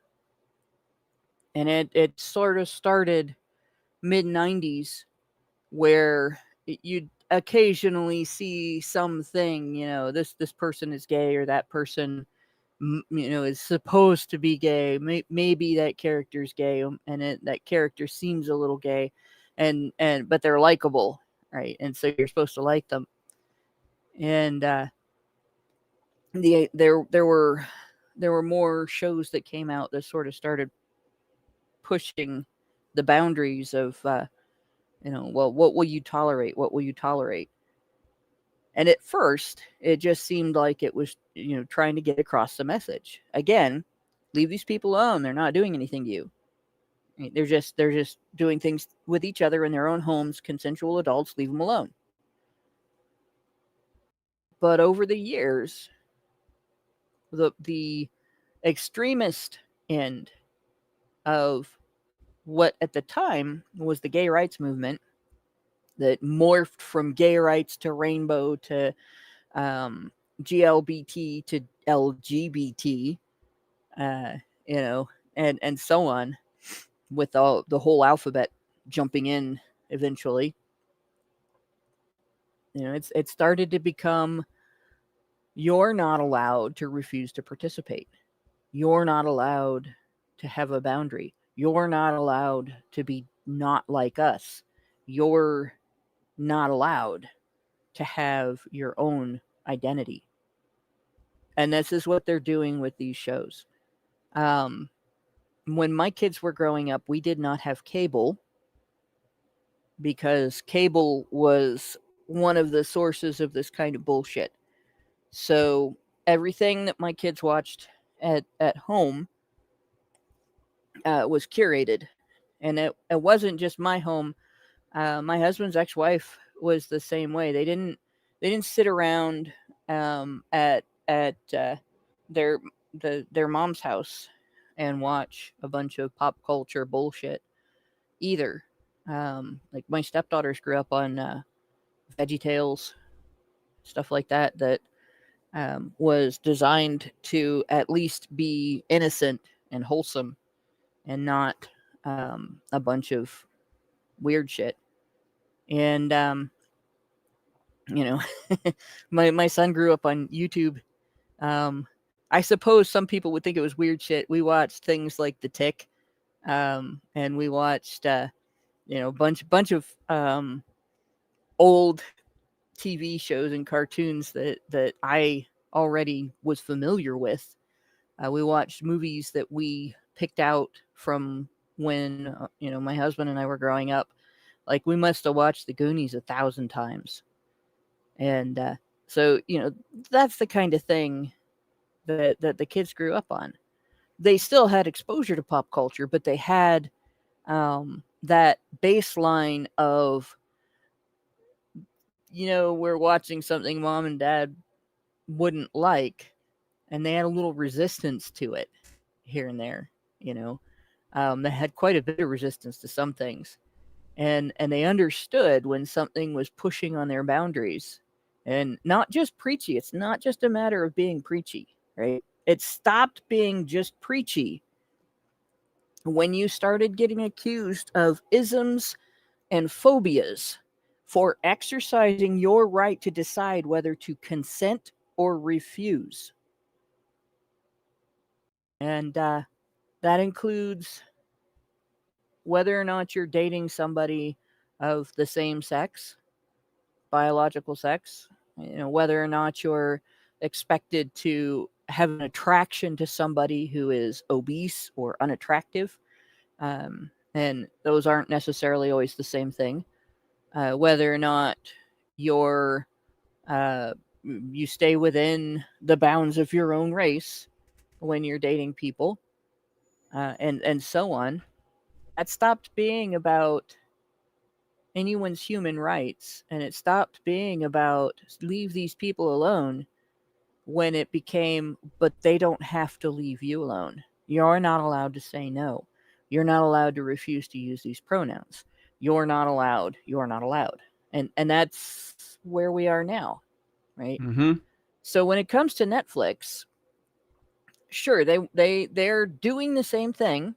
And it sort of started mid 90s where you'd occasionally see something, this person is gay or that person is supposed to be gay. Maybe that character's gay, and that character seems a little gay, but they're likable, right? And so you're supposed to like them. And there were more shows that came out that sort of started pushing the boundaries of, well, what will you tolerate? What will you tolerate? And at first, it just seemed like it was, trying to get across the message. Again, leave these people alone. They're not doing anything to you. They're just doing things with each other in their own homes. Consensual adults, leave them alone. But over the years, the extremist end of what at the time was the gay rights movement that morphed from gay rights to rainbow to GLBT to LGBT, and so on, with the whole alphabet jumping in eventually. It started to become, you're not allowed to refuse to participate. You're not allowed to have a boundary. You're not allowed to be not like us. You're not allowed to have your own identity. And this is what they're doing with these shows. When my kids were growing up, we did not have cable because cable was one of the sources of this kind of bullshit. So everything that my kids watched at home was curated. And it wasn't just my home. My husband's ex-wife was the same way. They didn't sit around at their mom's house and watch a bunch of pop culture bullshit either. Like my stepdaughters grew up on VeggieTales, stuff like that was designed to at least be innocent and wholesome and not a bunch of weird shit. And my son grew up on YouTube. I suppose some people would think it was weird shit. We watched things like The Tick, and we watched bunch of old TV shows and cartoons that I already was familiar with. We watched movies that we picked out from when my husband and I were growing up. Like, we must have watched The Goonies 1,000 times. And so, that's the kind of thing that the kids grew up on. They still had exposure to pop culture, but they had that baseline of, we're watching something mom and dad wouldn't like, and they had a little resistance to it here and there. They had quite a bit of resistance to some things. And they understood when something was pushing on their boundaries, and not just preachy. It's not just a matter of being preachy, right? It stopped being just preachy when you started getting accused of isms and phobias for exercising your right to decide whether to consent or refuse. And that includes whether or not you're dating somebody of the same sex, biological sex, whether or not you're expected to have an attraction to somebody who is obese or unattractive. And those aren't necessarily always the same thing. Whether or not you stay within the bounds of your own race when you're dating people, and so on. That stopped being about anyone's human rights, and it stopped being about leave these people alone when it became, but they don't have to leave you alone. You're not allowed to say no. You're not allowed to refuse to use these pronouns. You're not allowed. You're not allowed. And that's where we are now, right? Mm-hmm. So when it comes to Netflix, sure, they're doing the same thing,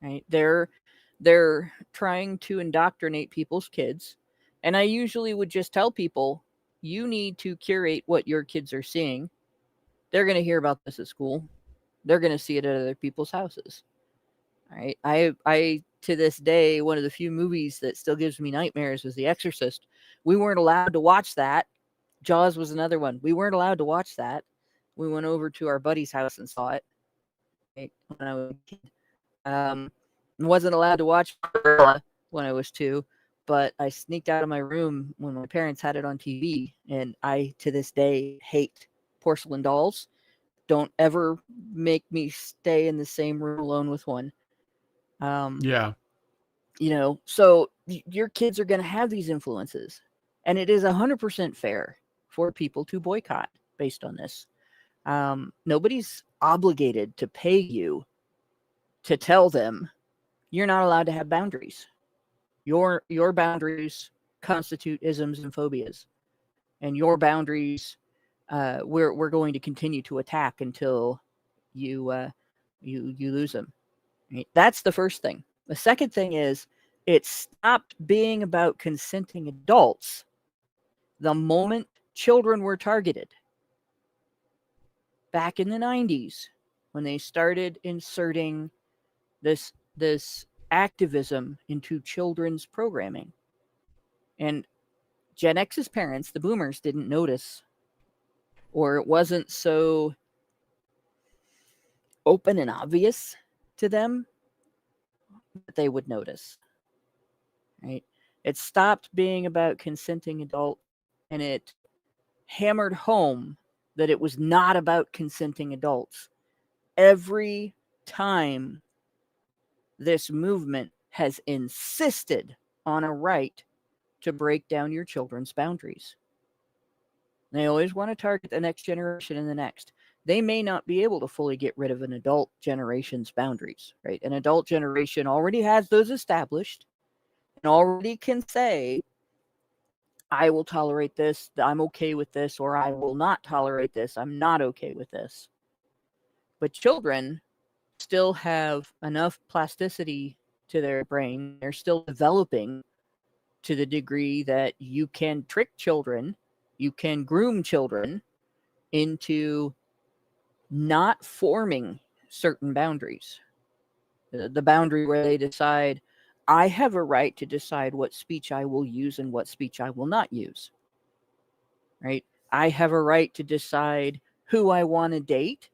right? They're trying to indoctrinate people's kids. And I usually would just tell people, you need to curate what your kids are seeing. They're going to hear about this at school. They're going to see it at other people's houses. All right. I to this day, one of the few movies that still gives me nightmares is The Exorcist. We weren't allowed to watch that. Jaws was another one. We weren't allowed to watch that. We went over to our buddy's house and saw it, right, when I was a kid. Wasn't allowed to watch when I was 2, but I sneaked out of my room when my parents had it on TV, and I, to this day, hate porcelain dolls. Don't ever make me stay in the same room alone with one. Yeah. So your kids are going to have these influences, and it is 100% fair for people to boycott based on this. Nobody's obligated to pay you to tell them you're not allowed to have boundaries. Your boundaries constitute isms and phobias, and your boundaries we're going to continue to attack until you lose them. Right? That's the first thing. The second thing is it stopped being about consenting adults the moment children were targeted. Back in the 90s, when they started inserting this activism into children's programming. And Gen X's parents, the boomers, didn't notice, or it wasn't so open and obvious to them that they would notice. Right? It stopped being about consenting adults, and it hammered home that it was not about consenting adults. Every time this movement has insisted on a right to break down your children's boundaries. They always want to target the next generation and the next. They may not be able to fully get rid of an adult generation's boundaries, right? An adult generation already has those established and already can say, I will tolerate this, I'm okay with this, or I will not tolerate this, I'm not okay with this. But children still have enough plasticity to their brain. They're still developing to the degree that you can trick children, you can groom children into not forming certain boundaries. The boundary where they decide, I have a right to decide what speech I will use and what speech I will not use. Right? I have a right to decide who I want to date,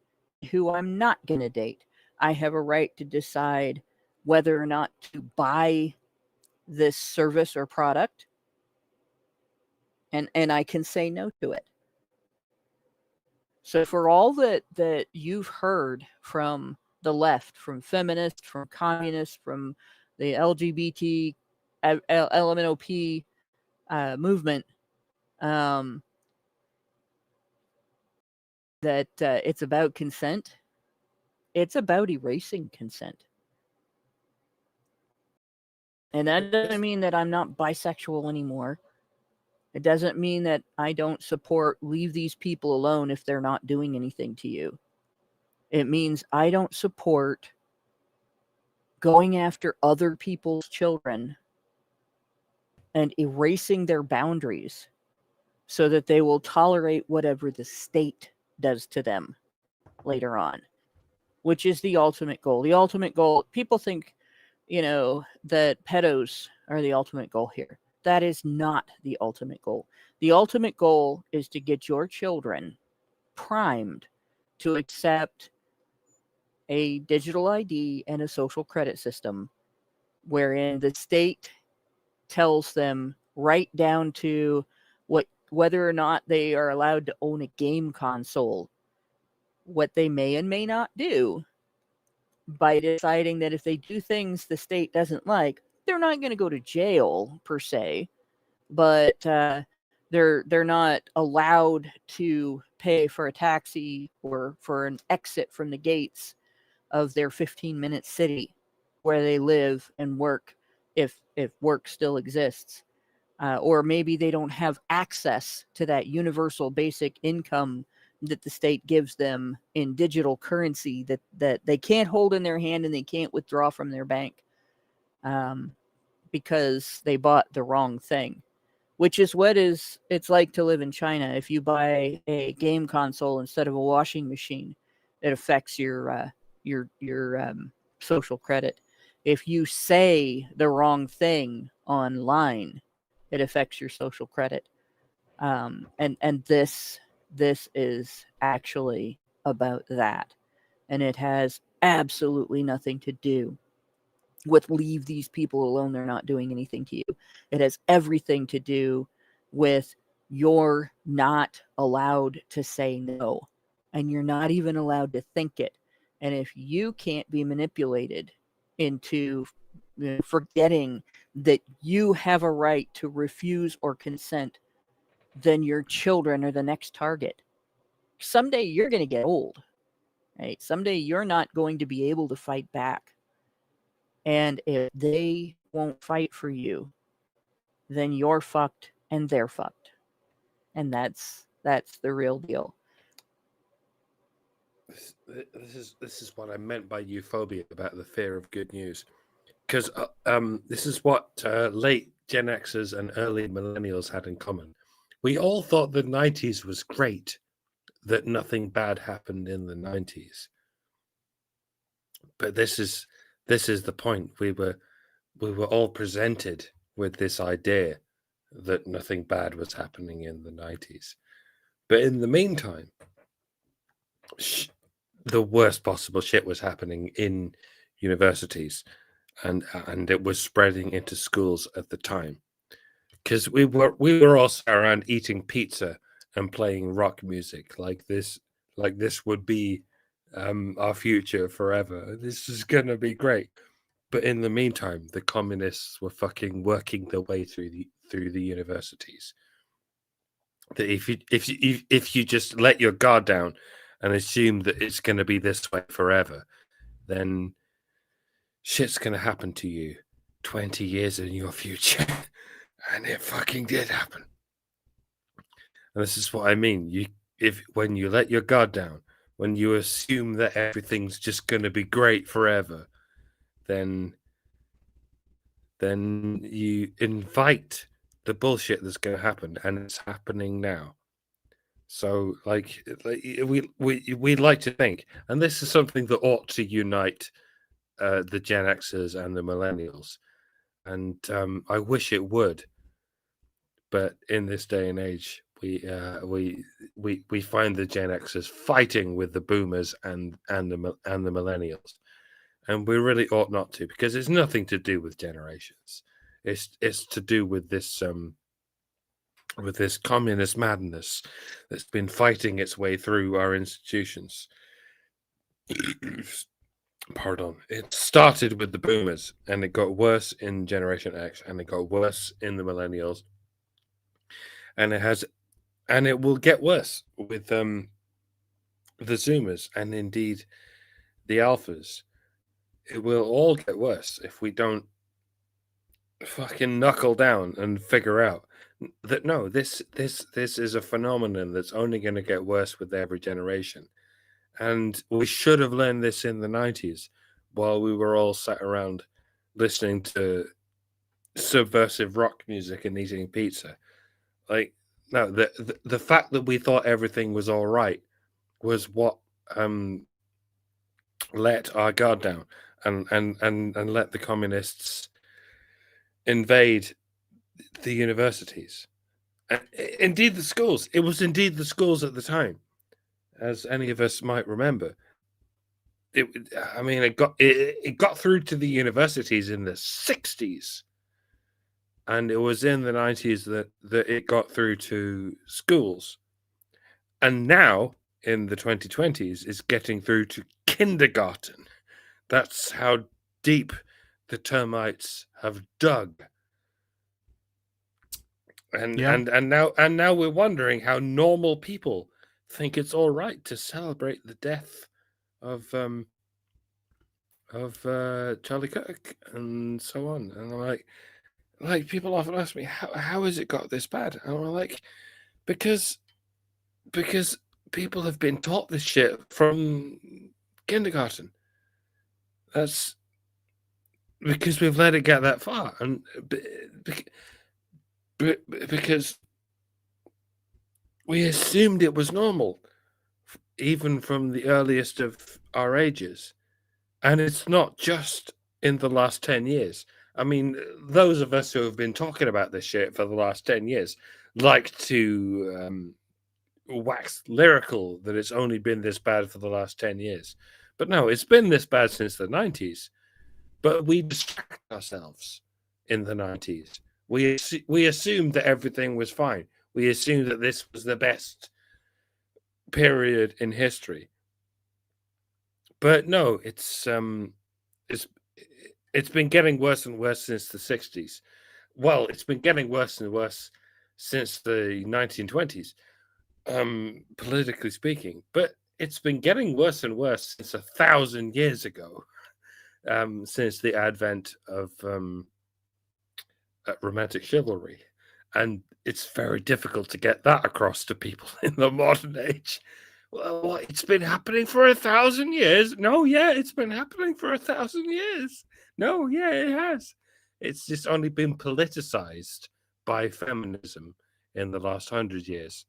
who I'm not going to date. I have a right to decide whether or not to buy this service or product, and I can say no to it. So for all that you've heard from the left, from feminists, from communists, from the LGBT, LMNOP movement, that it's about consent, it's about erasing consent. And that doesn't mean that I'm not bisexual anymore. It doesn't mean that I don't support leave these people alone if they're not doing anything to you. It means I don't support going after other people's children and erasing their boundaries so that they will tolerate whatever the state does to them later on, which is the ultimate goal. The ultimate goal, people think, that pedos are the ultimate goal here. That is not the ultimate goal. The ultimate goal is to get your children primed to accept a digital ID and a social credit system wherein the state tells them right down to whether or not they are allowed to own a game console, what they may and may not do, by deciding that if they do things the state doesn't like, they're not going to go to jail per se, but they're not allowed to pay for a taxi or for an exit from the gates of their 15-minute city where they live and work, if work still exists. Or maybe they don't have access to that universal basic income that the state gives them in digital currency that they can't hold in their hand and they can't withdraw from their bank because they bought the wrong thing, which is what it's like to live in China. If you buy a game console instead of a washing machine, it affects your social credit. If you say the wrong thing online, it affects your social credit. And this this is actually about that. And it has absolutely nothing to do with leave these people alone, they're not doing anything to you. It has everything to do with you're not allowed to say no, and you're not even allowed to think it. And if you can't be manipulated into forgetting that you have a right to refuse or consent, then your children are the next target. Someday you're going to get old, right? Someday you're not going to be able to fight back. And if they won't fight for you, then you're fucked and they're fucked. And that's the real deal. This is what I meant by euphobia, about the fear of good news. Because this is what late Gen Xers and early millennials had in common. We all thought the 90s was great, that nothing bad happened in the 90s. But this is the point. We were all presented with this idea that nothing bad was happening in the 90s. But in the meantime, the worst possible shit was happening in universities, and it was spreading into schools at the time. Because we were all sat around eating pizza and playing rock music like this would be our future forever. This is gonna be great. But in the meantime, the communists were fucking working their way through the universities. That if you just let your guard down and assume that it's going to be this way forever, then shit's going to happen to you 20 years in your future. And it fucking did happen. And this is what I mean. When you let your guard down, when you assume that everything's just going to be great forever, then you invite the bullshit that's going to happen, and it's happening now. So, like we like to think, and this is something that ought to unite the Gen Xers and the millennials, and I wish it would. But in this day and age, we find the Gen Xers fighting with the boomers and the millennials, and we really ought not to, because it's nothing to do with generations. It's to do with this communist madness that's been fighting its way through our institutions. Pardon. It started with the boomers, and it got worse in Generation X, and it got worse in the millennials, and it will get worse with the Zoomers, and indeed the Alphas. It will all get worse if we don't fucking knuckle down and figure out that no, this is a phenomenon that's only going to get worse with every generation. And we should have learned this in the 90s while we were all sat around listening to subversive rock music and eating pizza. Like, no, the fact that we thought everything was all right was what let our guard down and let the communists invade the universities. Indeed, the schools. It was indeed the schools at the time, as any of us might remember. It got through to the universities in the 60s, and it was in the 90s that it got through to schools, and now in the 2020s it's getting through to kindergarten. That's how deep the termites have dug. And now we're wondering how normal people think it's all right to celebrate the death of Charlie Kirk and so on. And I'm like people often ask me, how has it got this bad? And I'm like, because people have been taught this shit from kindergarten. That's because we've let it get that far, and because we assumed it was normal, even from the earliest of our ages. And it's not just in the last 10 years. I mean, those of us who have been talking about this shit for the last 10 years like to wax lyrical that it's only been this bad for the last 10 years. But no, it's been this bad since the 90s. But we distract ourselves in the 90s. We assumed that everything was fine. We assumed that this was the best period in history. But no, it's been getting worse and worse since the 60s. Well, it's been getting worse and worse since the 1920s, politically speaking. But it's been getting worse and worse since 1,000 years ago, since the advent of romantic chivalry. And it's very difficult to get that across to people in the modern age. Well, it's been happening for 1,000 years. No, yeah, it's been happening for 1,000 years. No, yeah, it has. It's just only been politicized by feminism in the last 100 years.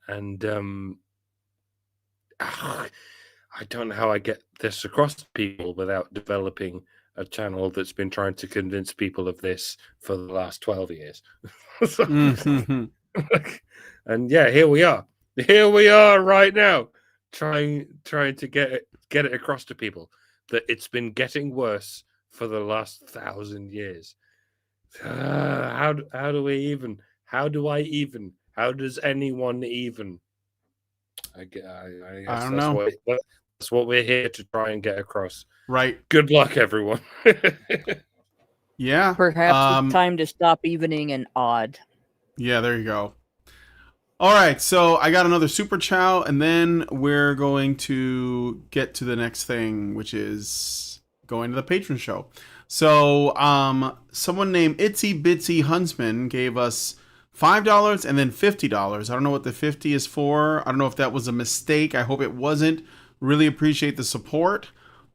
And I don't know how I get this across to people without developing a channel that's been trying to convince people of this for the last 12 years. And yeah, here we are. Here we are right now, trying to get it across to people that it's been getting worse for the last 1,000 years. How do we even? How do I even? How does anyone even? I guess I don't know. That's what we're here to try and get across. Right. Good luck, everyone. Yeah. Perhaps it's time to stop evening and odd. Yeah, there you go. All right, so I got another super chow, and then we're going to get to the next thing, which is going to the patron show. So, someone named Itsy Bitsy Huntsman gave us $5 and then $50. I don't know what the 50 is for. I don't know if that was a mistake. I hope it wasn't. Really appreciate the support.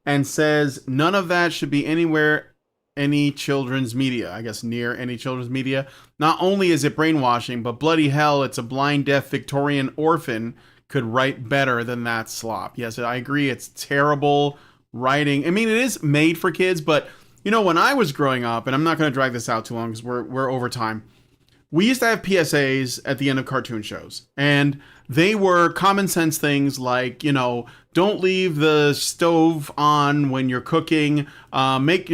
And says none of that should be anywhere, any children's media. I guess near any children's media. Not only is it brainwashing, but bloody hell, it's a blind, deaf Victorian orphan could write better than that slop. Yes, I agree. It's terrible writing. I mean, it is made for kids, but you know, when I was growing up, and I'm not going to drag this out too long because we're over time. We used to have PSAs at the end of cartoon shows, and they were common sense things like, you know, don't leave the stove on when you're cooking. Make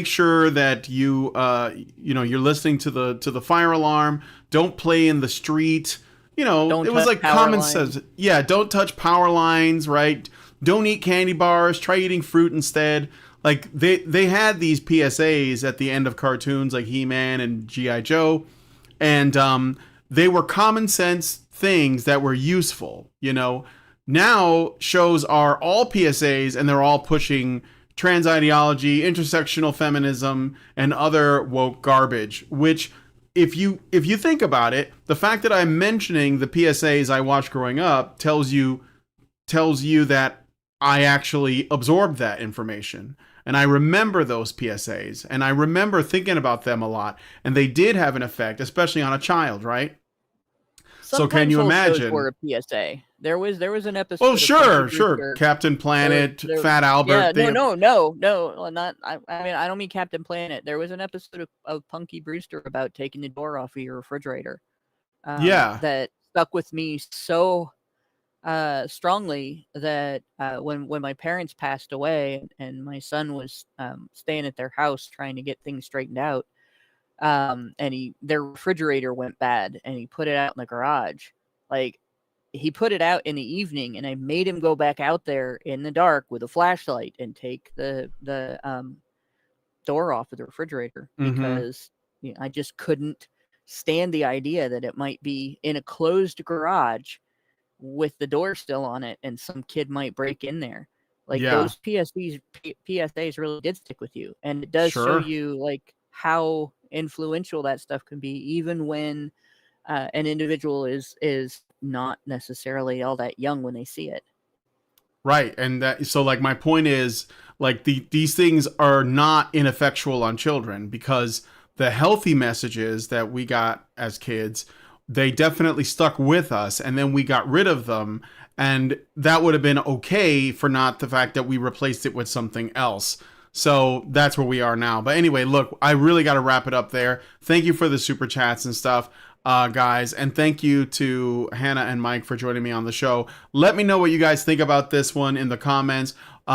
sure that you're listening to the fire alarm. Don't play in the street. You know, it was like common sense. Yeah, don't touch power lines, right? Don't eat candy bars. Try eating fruit instead. Like they had these PSAs at the end of cartoons like He-Man and G.I. Joe, and they were common sense things that were useful. You know, now shows are all PSAs and they're all pushing trans ideology, intersectional feminism, and other woke garbage. Which, if you think about it, the fact that I'm mentioning the PSAs I watched growing up tells you that I actually absorbed that information. And I remember those PSAs, and I remember thinking about them a lot, and they did have an effect, especially on a child, right? So can you imagine? Were a PSA. There was an episode. Oh, sure. Captain Planet, Fat Albert. Yeah, no, not. I mean, I don't mean Captain Planet. There was an episode of Punky Brewster about taking the door off of your refrigerator. That stuck with me so strongly that when my parents passed away and my son was staying at their house trying to get things straightened out, and their refrigerator went bad and he put it out in the garage. Like, he put it out in the evening, and I made him go back out there in the dark with a flashlight and take the door off of the refrigerator, because I just couldn't stand the idea that it might be in a closed garage with the door still on it and some kid might break in there. Like, those PSAs really did stick with you, and it does show you like how influential that stuff can be, even when an individual is not necessarily all that young when they see it. Right. And that, so like my point is, like, these things are not ineffectual on children, because the healthy messages that we got as kids, they definitely stuck with us, and then we got rid of them, and that would have been okay for not the fact that we replaced it with something else. So that's where we are now. But anyway, look, I really got to wrap it up there. Thank you for the super chats and stuff. guys. And thank you to Hannah and Mike for joining me on the show. Let me know what you guys think about this one in the comments.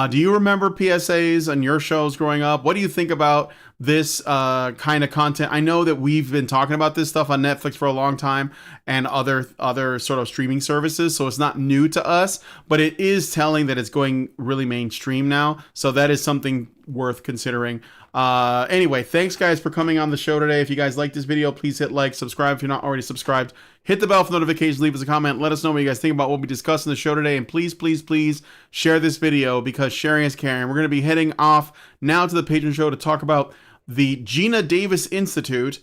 Do you remember PSAs on your shows growing up? What do you think about this kind of content? I know that we've been talking about this stuff on Netflix for a long time and other sort of streaming services, so it's not new to us, but it is telling that it's going really mainstream now. So that is something worth considering. Anyway, thanks guys for coming on the show today. If you guys like this video, please hit like, subscribe if you're not already subscribed. Hit the bell for notifications, leave us a comment, let us know what you guys think about what we discussed in the show today, and please, please, please share this video because sharing is caring. We're going to be heading off now to the Patreon show to talk about the Gina Davis Institute.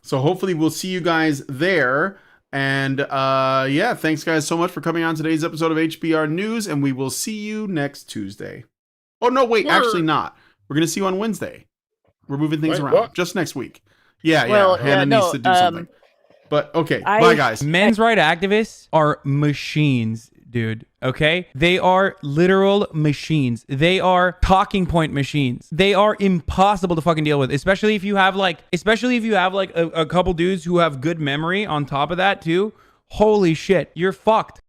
So hopefully we'll see you guys there. And yeah, thanks guys so much for coming on today's episode of HBR News, and we will see you next Tuesday. Oh, no, wait, actually not. We're going to see you on Wednesday. We're moving things around. What? Just next week. Yeah, Well, Hannah no, needs to do something. But, okay, bye, guys. Men's rights activists are machines, dude. Okay? They are literal machines. They are talking point machines. They are impossible to fucking deal with, especially if you have like a couple dudes who have good memory on top of that too. Holy shit, you're fucked.